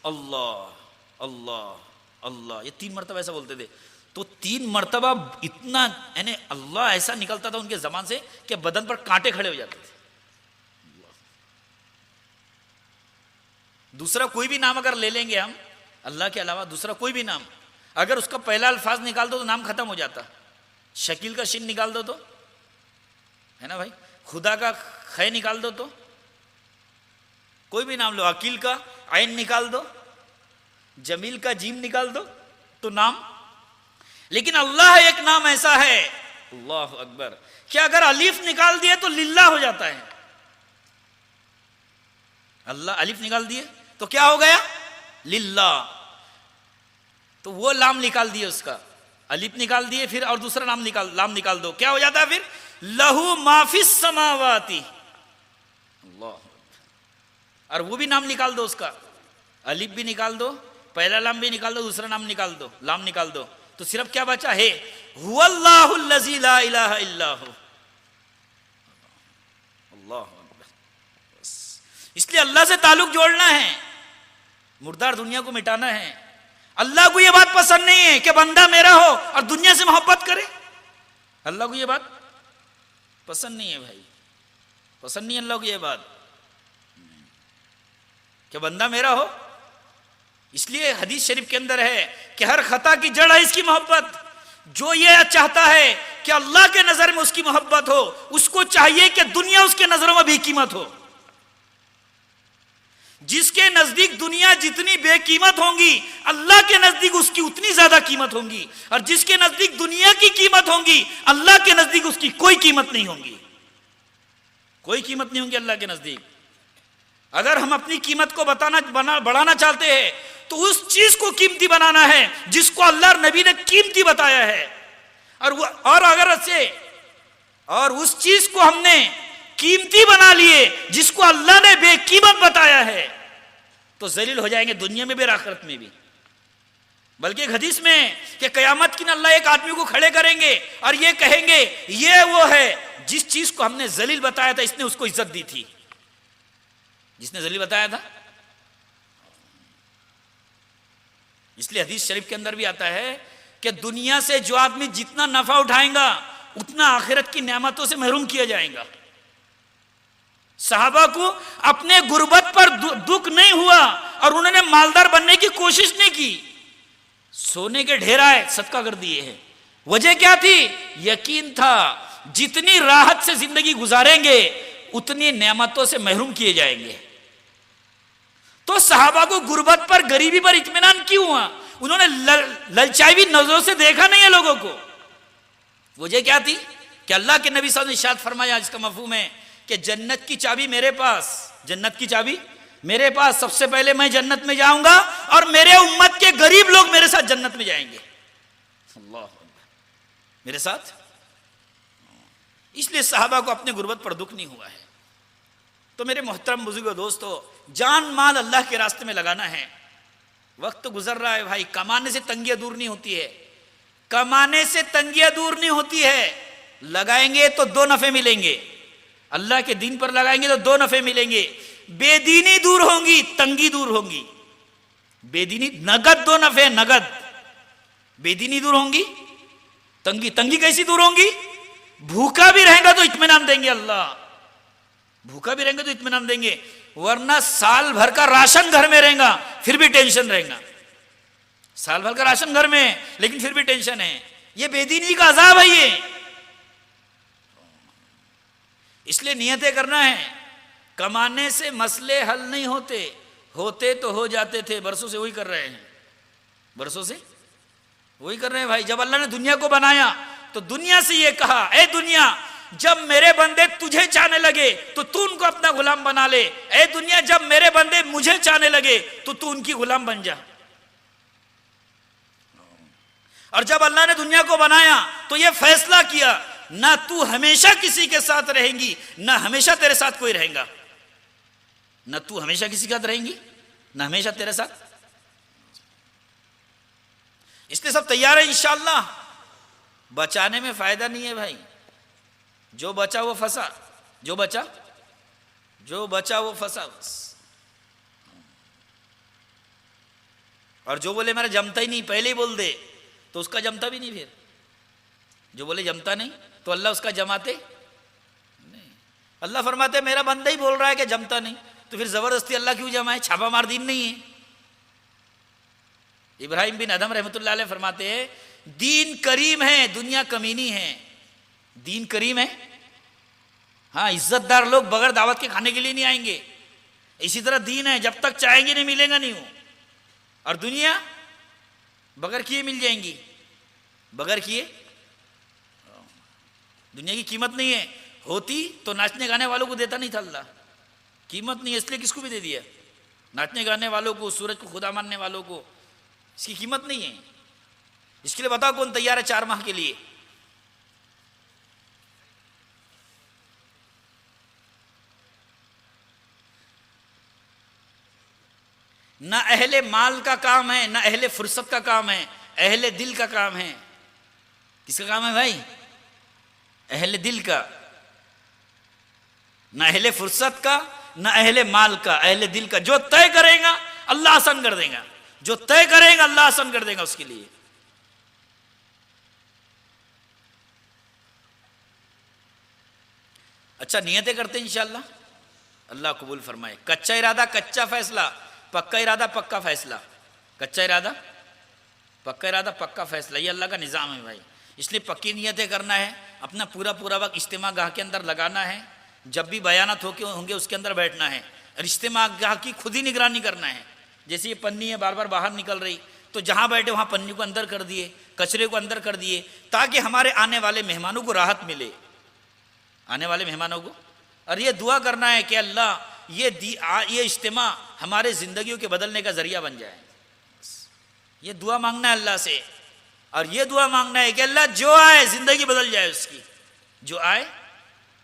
[SPEAKER 1] اللہ اللہ اللہ، یہ 3 مرتبہ ایسا بولتے تھے. تو 3 مرتبہ اتنا یعنی اللہ ایسا نکلتا تھا ان کے زبان سے کہ بدن پر کانٹے کھڑے ہو جاتے تھے. دوسرا کوئی بھی نام اگر لے لیں گے ہم اللہ کے علاوہ، دوسرا کوئی بھی نام، اگر اس کا پہلا الفاظ نکال دو تو نام ختم ہو جاتا. شکیل کا شین نکال دو تو ہے نا بھائی, خدا کا خے نکال دو تو کوئی بھی نام لو, عقیل کا عین نکال دو, جمیل کا جیم نکال دو تو نام. لیکن اللہ ایک نام ایسا ہے, اللہ اکبر, کہ اگر الف نکال دیے تو للہ ہو جاتا ہے. اللہ الف نکال دیے تو کیا ہو گیا؟ للہ. تو وہ لام نکال دیے, اس کا الف نکال دیے, پھر اور دوسرا لام نکال دو, کیا ہو جاتا ہے پھر؟ لہو ما فی السماواتی. اللہ, اور وہ بھی نام نکال دو, اس کا الف بھی نکال دو, پہلا لام بھی نکال دو, دوسرا نام نکال دو, لام نکال دو, تو صرف کیا بچا ہے؟ هو اللہ الذی لا الہ الا ہو. اللہ اکبر. اس لیے اللہ سے تعلق جوڑنا ہے, مردار دنیا کو مٹانا ہے. اللہ کو یہ بات پسند نہیں ہے کہ بندہ میرا ہو اور دنیا سے محبت کرے. اللہ کو یہ بات پسند نہیں ہے بھائی, پسند نہیں اللہ کو یہ بات کہ بندہ میرا ہو. اس لیے حدیث شریف کے اندر ہے کہ ہر خطا کی جڑ ہے اس کی محبت. جو یہ چاہتا ہے کہ اللہ کے نظر میں اس کی محبت ہو, اس کو چاہیے کہ دنیا اس کے نظروں میں بے قیمت ہو. جس کے نزدیک دنیا جتنی بے قیمت ہوں گی, اللہ کے نزدیک اس کی اتنی زیادہ قیمت ہوں گی. اور جس کے نزدیک دنیا کی قیمت ہوں گی, اللہ کے نزدیک اس کی کوئی قیمت نہیں ہوں گی. کوئی قیمت نہیں ہوں گی اللہ کے نزدیک. اگر ہم اپنی قیمت کو بڑھانا چاہتے ہیں تو اس چیز کو قیمتی بنانا ہے جس کو اللہ اور نبی نے قیمتی بتایا ہے. اور اس چیز کو ہم نے قیمتی بنا لیے جس کو اللہ نے بے قیمت بتایا ہے, تو ذلیل ہو جائیں گے دنیا میں بھی اور آخرت میں بھی. بلکہ ایک حدیث میں کہ قیامت کے دن اللہ ایک آدمی کو کھڑے کریں گے اور یہ کہیں گے یہ وہ ہے جس چیز کو ہم نے ذلیل بتایا تھا, اس نے اس کو عزت دی تھی. جس نے ذلیل بتایا تھا. اس لیے حدیث شریف کے اندر بھی آتا ہے کہ دنیا سے جو آدمی جتنا نفع اٹھائیں گا اتنا آخرت کی نعمتوں سے محروم کیا جائے گا. صحابہ کو اپنے غربت پر دکھ نہیں ہوا اور انہوں نے مالدار بننے کی کوشش نہیں کی, سونے کے ڈھیرائے صدقہ کر دیے ہیں. وجہ کیا تھی؟ یقین تھا جتنی راحت سے زندگی گزاریں گے اتنی نعمتوں سے محروم کیے جائیں گے. تو صحابہ کو غربت پر, غریبی پر اطمینان کیوں ہوا؟ انہوں نے للچائی بھی نظروں سے دیکھا نہیں ہے لوگوں کو. وجہ کیا تھی؟ کہ اللہ کے نبی صلی اللہ علیہ وسلم نے ارشاد فرمایا, اس کا مفہوم ہے کہ جنت کی چابی میرے پاس, جنت کی چابی میرے پاس, سب سے پہلے میں جنت میں جاؤں گا اور میرے امت کے غریب لوگ میرے ساتھ جنت میں جائیں گے. اللہ میرے ساتھ. اس لیے صحابہ کو اپنے غربت پر دکھ نہیں ہوا ہے. تو میرے محترم بزرگوں دوستو, جان مال اللہ کے راستے میں لگانا ہے. وقت تو گزر رہا ہے بھائی, کمانے سے تنگیاں دور نہیں ہوتی ہے, کمانے سے تنگیاں دور نہیں ہوتی ہے. لگائیں گے تو 2 نفع ملیں گے, اللہ کے دین پر لگائیں گے تو 2 نفع ملیں گے. بے دینی دور ہوں گی, تنگی دور ہوں گی. بے دینی نگد 2 نفع, نگد. بے دینی دور ہوں گی, تنگی کیسی دور ہوں گی؟ بھوکا بھی رہیں گا تو اطمینان دیں گے اللہ, بھوکا بھی رہیں گے تو اطمینان دیں گے. ورنہ سال بھر کا راشن گھر میں رہیں گا پھر بھی ٹینشن رہیں گا. سال بھر کا راشن گھر میں لیکن پھر بھی ٹینشن ہے. یہ بے دینی کا عذاب ہے یہ. اس لیے نیتیں کرنا ہے. کمانے سے مسئلے حل نہیں ہوتے تو ہو جاتے تھے. برسوں سے وہی کر رہے ہیں, برسوں سے وہی کر رہے ہیں بھائی. جب اللہ نے دنیا کو بنایا تو دنیا سے یہ کہا, اے دنیا جب میرے بندے تجھے چاہنے لگے تو تو ان کو اپنا غلام بنا لے. اے دنیا جب میرے بندے مجھے چاہنے لگے تو ان کی غلام بن جا. اور جب اللہ نے دنیا کو بنایا تو یہ فیصلہ کیا, نہ تو ہمیشہ کسی کے ساتھ رہیں گی نہ ہمیشہ تیرے ساتھ کوئی رہیں گا. نہ تو ہمیشہ کسی کے ساتھ رہیں گی نہ ہمیشہ تیرے ساتھ. اس لیے سب تیار ہے انشاءاللہ. بچانے میں فائدہ نہیں ہے بھائی. جو بچا وہ پھنسا, جو بچا وہ پھنسا بس. اور جو بولے میرا جمتا ہی نہیں پہلے ہی بول دے تو اس کا جمتا بھی نہیں. پھر جو بولے جمتا نہیں تو اللہ اس کا جماتے نہیں. اللہ فرماتے میرا بندہ ہی بول رہا ہے کہ جمتا نہیں, تو پھر زبردستی اللہ کیوں جمائے؟ چھاپا مار دین نہیں ہے. ابراہیم بن ادھم رحمۃ اللہ علیہ فرماتے ہیں دین کریم ہے، دنیا کمینی ہے. دین کریم ہے، ہاں عزت دار لوگ بغیر دعوت کے کھانے کے لیے نہیں آئیں گے. اسی طرح دین ہے، جب تک چاہیں گے نہیں ملے گا نہیں. اور دنیا بغیر کیے مل جائیں گی، بغیر کیے. دنیا کی قیمت نہیں ہے، ہوتی تو ناچنے گانے والوں کو دیتا نہیں تھا اللہ. قیمت نہیں ہے اس لیے کس کو بھی دے دیا؟ ناچنے گانے والوں کو، سورج کو خدا ماننے والوں کو. اس کی قیمت نہیں ہے. اس کے لیے بتاؤ کون تیار ہے 4 ماہ کے لیے؟ نہ اہل مال کا کام ہے، نہ اہل فرصت کا کام ہے، اہل دل کا کام ہے. کس کا کام ہے بھائی؟ اہل دل کا. نہ اہل فرصت کا، نہ اہل مال کا، اہل دل کا. جو طے کرے گا اللہ آسان کر دے گا، جو طے کرے گا اللہ آسان کر دے گا اس کے لیے. اچھا نیتیں کرتے ہیں انشاءاللہ، اللہ قبول فرمائے. کچا ارادہ کچا فیصلہ، پکا ارادہ پکا فیصلہ. کچا ارادہ پکا ارادہ پکا فیصلہ، یہ اللہ کا نظام ہے بھائی. اس لیے پکی نیتیں کرنا ہے، اپنا پورا وقت اجتماع گاہ کے اندر لگانا ہے. جب بھی بیانات ہوں گے اس کے اندر بیٹھنا ہے. اور اجتماع گاہ کی خود ہی نگرانی کرنا ہے. جیسے یہ پنی ہے بار بار باہر نکل رہی، تو جہاں بیٹھے وہاں پنی کو اندر کر دیے، کچرے کو اندر کر دیے، تاکہ ہمارے آنے والے مہمانوں کو راحت ملے. آنے والے مہمانوں کو. اور یہ دعا کرنا ہے کہ اللہ یہ اجتماع ہمارے زندگیوں کے بدلنے کا ذریعہ بن جائے. یہ دعا مانگنا ہے اللہ سے. اور یہ دعا مانگنا ہے کہ اللہ جو آئے زندگی بدل جائے اس کی، جو آئے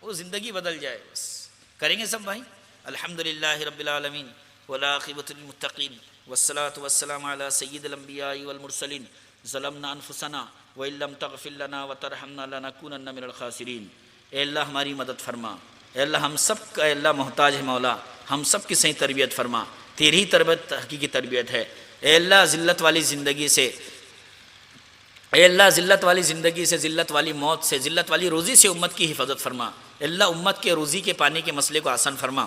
[SPEAKER 1] وہ زندگی بدل جائے. بس کریں گے سب بھائی. الحمدللہ رب العالمین والعاقبۃ للمتقین والصلاۃ والسلام علی سید الانبیاء والمرسلین. ظلمنا انفسنا وان لم تغفر لنا وترحمنا لنکونن من الخاسرین. اے اللہ ہماری مدد فرما. اے اللہ ہم سب کا اے اللہ محتاج ہے مولا، ہم سب کی صحیح تربیت فرما. تیری ہی تربیت حقیقی تربیت ہے. اے اللہ ذلت والی زندگی سے، اے اللہ ذلت والی زندگی سے، ذلت والی موت سے، ذلت والی روزی سے امت کی حفاظت فرما. اے اللہ امت کے روزی کے پانی کے مسئلے کو آسان فرما.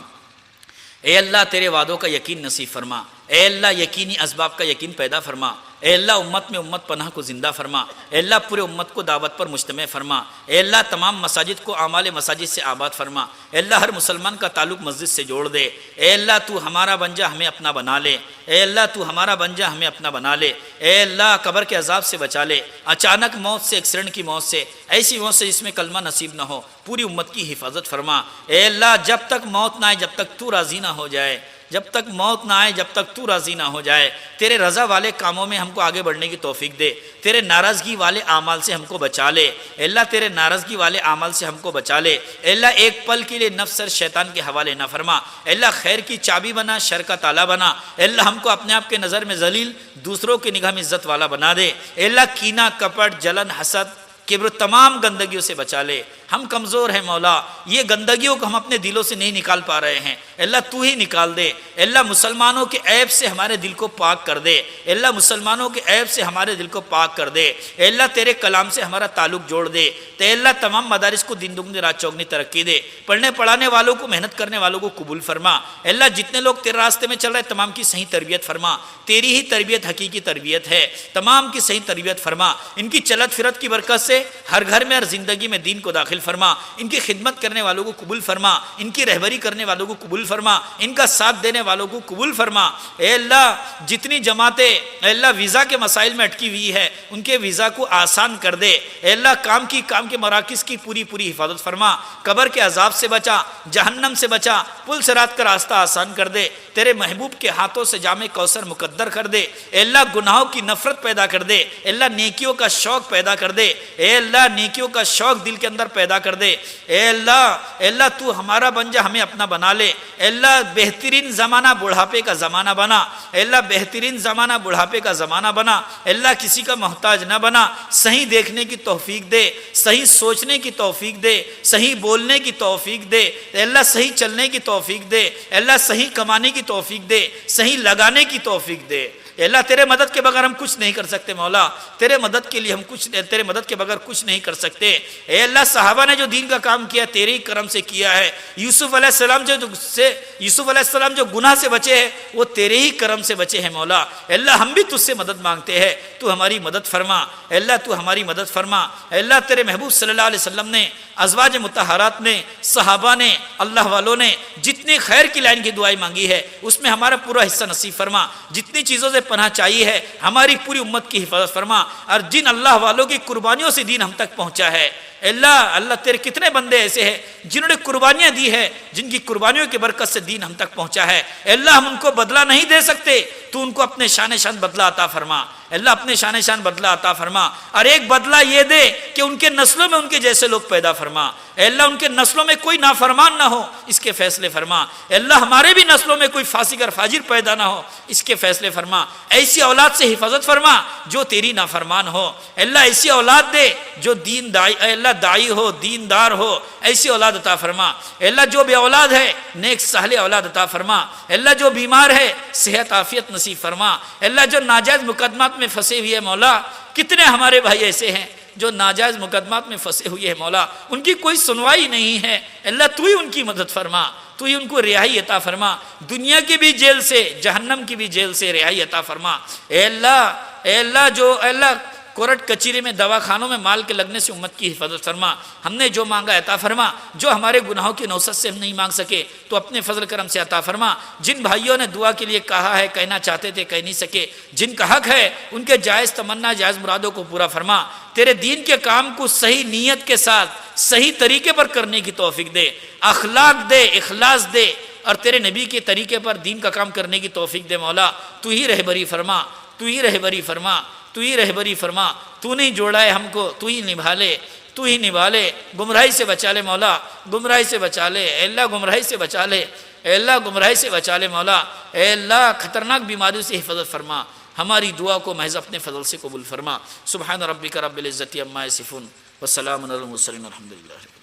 [SPEAKER 1] اے اللہ تیرے وعدوں کا یقین نصیب فرما. اے اللہ یقینی اسباب کا یقین پیدا فرما. اے اللہ امت میں امت پناہ کو زندہ فرما. اے اللہ پورے امت کو دعوت پر مجتمع فرما. اے اللہ تمام مساجد کو اعمال مساجد سے آباد فرما. اے اللہ ہر مسلمان کا تعلق مسجد سے جوڑ دے. اے اللہ تو ہمارا بن جا، ہمیں اپنا بنا لے. اے اللہ تو ہمارا بن جا، ہمیں اپنا بنا لے. اے اللہ قبر کے عذاب سے بچا لے، اچانک موت سے، ایکسیڈنٹ کی موت سے، ایسی موت سے جس میں کلمہ نصیب نہ ہو. پوری امت کی حفاظت فرما. اے اللہ جب تک موت نہ آئے، جب تک تو راضی نہ ہو جائے، جب تک موت نہ آئے، جب تک تو راضی نہ ہو جائے، تیرے رضا والے کاموں میں ہم کو آگے بڑھنے کی توفیق دے. تیرے ناراضگی والے اعمال سے ہم کو بچا لے. اے اللہ تیرے ناراضگی والے اعمال سے ہم کو بچا لے. اے اللہ ایک پل کے لیے نفس اور شیطان کے حوالے نہ فرما. اے اللہ خیر کی چابی بنا، شر کا تالا بنا. اے اللہ ہم کو اپنے آپ کے نظر میں ذلیل، دوسروں کی نگاہ میں عزت والا بنا دے. اے اللہ کینہ، کپٹ، جلن، حسد، کبر، تمام گندگیوں سے بچا لے. ہم کمزور ہیں مولا، یہ گندگیوں کو ہم اپنے دلوں سے نہیں نکال پا رہے ہیں. اللہ تو ہی نکال دے. اللہ مسلمانوں کے عیب سے ہمارے دل کو پاک کر دے. اللہ مسلمانوں کے عیب سے ہمارے دل کو پاک کر دے. اللہ تیرے کلام سے ہمارا تعلق جوڑ دے. اللہ تمام مدارس کو دن دگنی رات چوگنی ترقی دے. پڑھنے پڑھانے والوں کو، محنت کرنے والوں کو قبول فرما. اللہ جتنے لوگ تیرے راستے میں چل رہے تمام کی صحیح تربیت فرما. تیری ہی تربیت حقیقی تربیت ہے. تمام کی صحیح تربیت فرما. ان کی چلت فرت کی برکت سے ہر گھر میں، ہر زندگی میں دین کو داخل فرما. ان کی خدمت کرنے والوں کو قبول فرما. ان کی رہبری کرنے والوں کو قبول فرما. ان کا ساتھ دینے والوں کو قبول فرما. اے اللہ جتنی جماعتیں اے اللہ ویزا کے مسائل میں اٹکی ہوئی ہے، ان کے ویزا کو آسان کر دے. اے اللہ کام کے مراکز کی پوری حفاظت فرما. قبر کے عذاب سے بچا، جہنم سے بچا، پل صراط کا راستہ آسان کر دے. تیرے محبوب کے ہاتھوں سے جام کوثر مقدر کر دے. اے اللہ گناہوں کی نفرت پیدا کر دے. اے اللہ نیکیوں کا شوق پیدا کر دے. اے اللہ نیکیوں کا شوق دل کے اندر پیدا کر دے. اے اللہ تو ہمارا بن جا، ہمیں اپنا بنا لے. اے اللہ بہترین زمانہ بڑھاپے کا زمانہ بنا. اے اللہ بہترین زمانہ بڑھاپے کا زمانہ بنا. اے اللہ کسی کا محتاج نہ بنا. صحیح دیکھنے کی توفیق دے، صحیح سوچنے کی توفیق دے، صحیح بولنے کی توفیق دے. اے اللہ صحیح چلنے کی توفیق دے. اے اللہ صحیح کمانے کی توفیق دے، صحیح لگانے کی توفیق دے. اے اللہ تیرے مدد کے بغیر ہم کچھ نہیں کر سکتے مولا، تیرے مدد کے لیے ہم تیرے مدد کے بغیر کچھ نہیں کر سکتے۔ اے اللہ صحابہ نے جو دین کا کام کیا تیرے ہی کرم سے کیا ہے، یوسف علیہ السلام جو گناہ سے بچے ہیں وہ تیرے ہی کرم سے بچے ہیں مولا۔ اے اللہ ہم بھی تجھ سے مدد مانگتے ہیں، تو ہماری مدد فرما، اے اللہ تو ہماری مدد فرما۔ اے اللہ تیرے محبوب صلی اللہ علیہ وسلم نے، ازواج مطہرات نے، صحابہ نے، اللہ والوں نے جتنی خیر کی لائن کی دعائیں مانگی ہے اس میں ہمارا پورا حصہ نصیب فرما، جتنی چیزوں سے پناہ چاہیے ہے ہماری پوری امت کی حفاظت فرما، اور جن اللہ والوں کی قربانیوں سے دین ہم تک پہنچا ہے اللہ تیرے کتنے بندے ایسے ہیں جنہوں نے قربانیاں دی ہے، جن کی قربانیوں کی برکت سے دین ہم تک پہنچا ہے۔ اللہ ہم ان کو بدلہ نہیں دے سکتے، تو ان کو اپنے شان بدلہ عطا فرما، اللہ اپنے شان بدلہ عطا فرما، اور ایک بدلہ یہ دے کہ ان کے نسلوں میں ان کے جیسے لوگ پیدا فرما، اے اللہ ان کے نسلوں میں کوئی نافرمان نہ ہو، اس کے فیصلے فرما، اے اللہ ہمارے بھی نسلوں میں کوئی فاسق اور فاجر پیدا نہ ہو، اس کے فیصلے فرما، ایسی اولاد سے حفاظت فرما جو تیری نافرمان ہو، اے اللہ ایسی اولاد دے جو اے اللہ داعی ہو، دیندار ہو، ایسی اولاد عطا فرما، اے اللہ جو بے اولاد ہے نیک صالح اولاد عطا فرما، اے اللہ جو بیمار ہے صحت عافیت نصیب فرما، اے اللہ جو ناجائز مقدمات میں پھنسے ہوئے ہیں مولا، کتنے ہمارے بھائی ایسے ہیں جو ناجائز مقدمات میں پھنسے ہوئے ہیں مولا، ان کی کوئی سنوائی نہیں ہے، اللہ تو ہی ان کی مدد فرما، تو ہی ان کو رہائی عطا فرما، دنیا کی بھی جیل سے جہنم کی بھی جیل سے رہائی عطا فرما، اے اللہ جو اے اللہ کورٹ کچیری میں دواخانوں میں مال کے لگنے سے امت کی حفاظت فرما، ہم نے جو مانگا عطا فرما، جو ہمارے گناہوں کی نوست سے ہم نہیں مانگ سکے تو اپنے فضل کرم سے عطا فرما، جن بھائیوں نے دعا کے لیے کہا ہے، کہنا چاہتے تھے کہہ نہیں سکے، جن کا حق ہے ان کے جائز تمنا جائز مرادوں کو پورا فرما، تیرے دین کے کام کو صحیح نیت کے ساتھ صحیح طریقے پر کرنے کی توفیق دے، اخلاق دے، اخلاص دے، اور تیرے نبی کے طریقے پر دین کا کام کرنے کی توفیق دے مولا، تو ہی رہبری فرما، تو ہی رہبری فرما، تو ہی رہبری فرما، تو نہیں جوڑا ہے ہم کو، تو ہی نبھا لے، تو ہی نبھا لے، گمراہی سے بچا لے مولا، گمراہی سے بچا لے، اے اللہ گمراہی سے بچا لے، اے اللہ گمراہی سے بچا لے مولا، اے اللہ خطرناک بیماریوں سے حفاظت فرما، ہماری دعا کو محض اپنے فضل سے قبول فرما۔ سبحان ربک رب العزت عما یصفون وسلام علی المرسلین الحمدللہ۔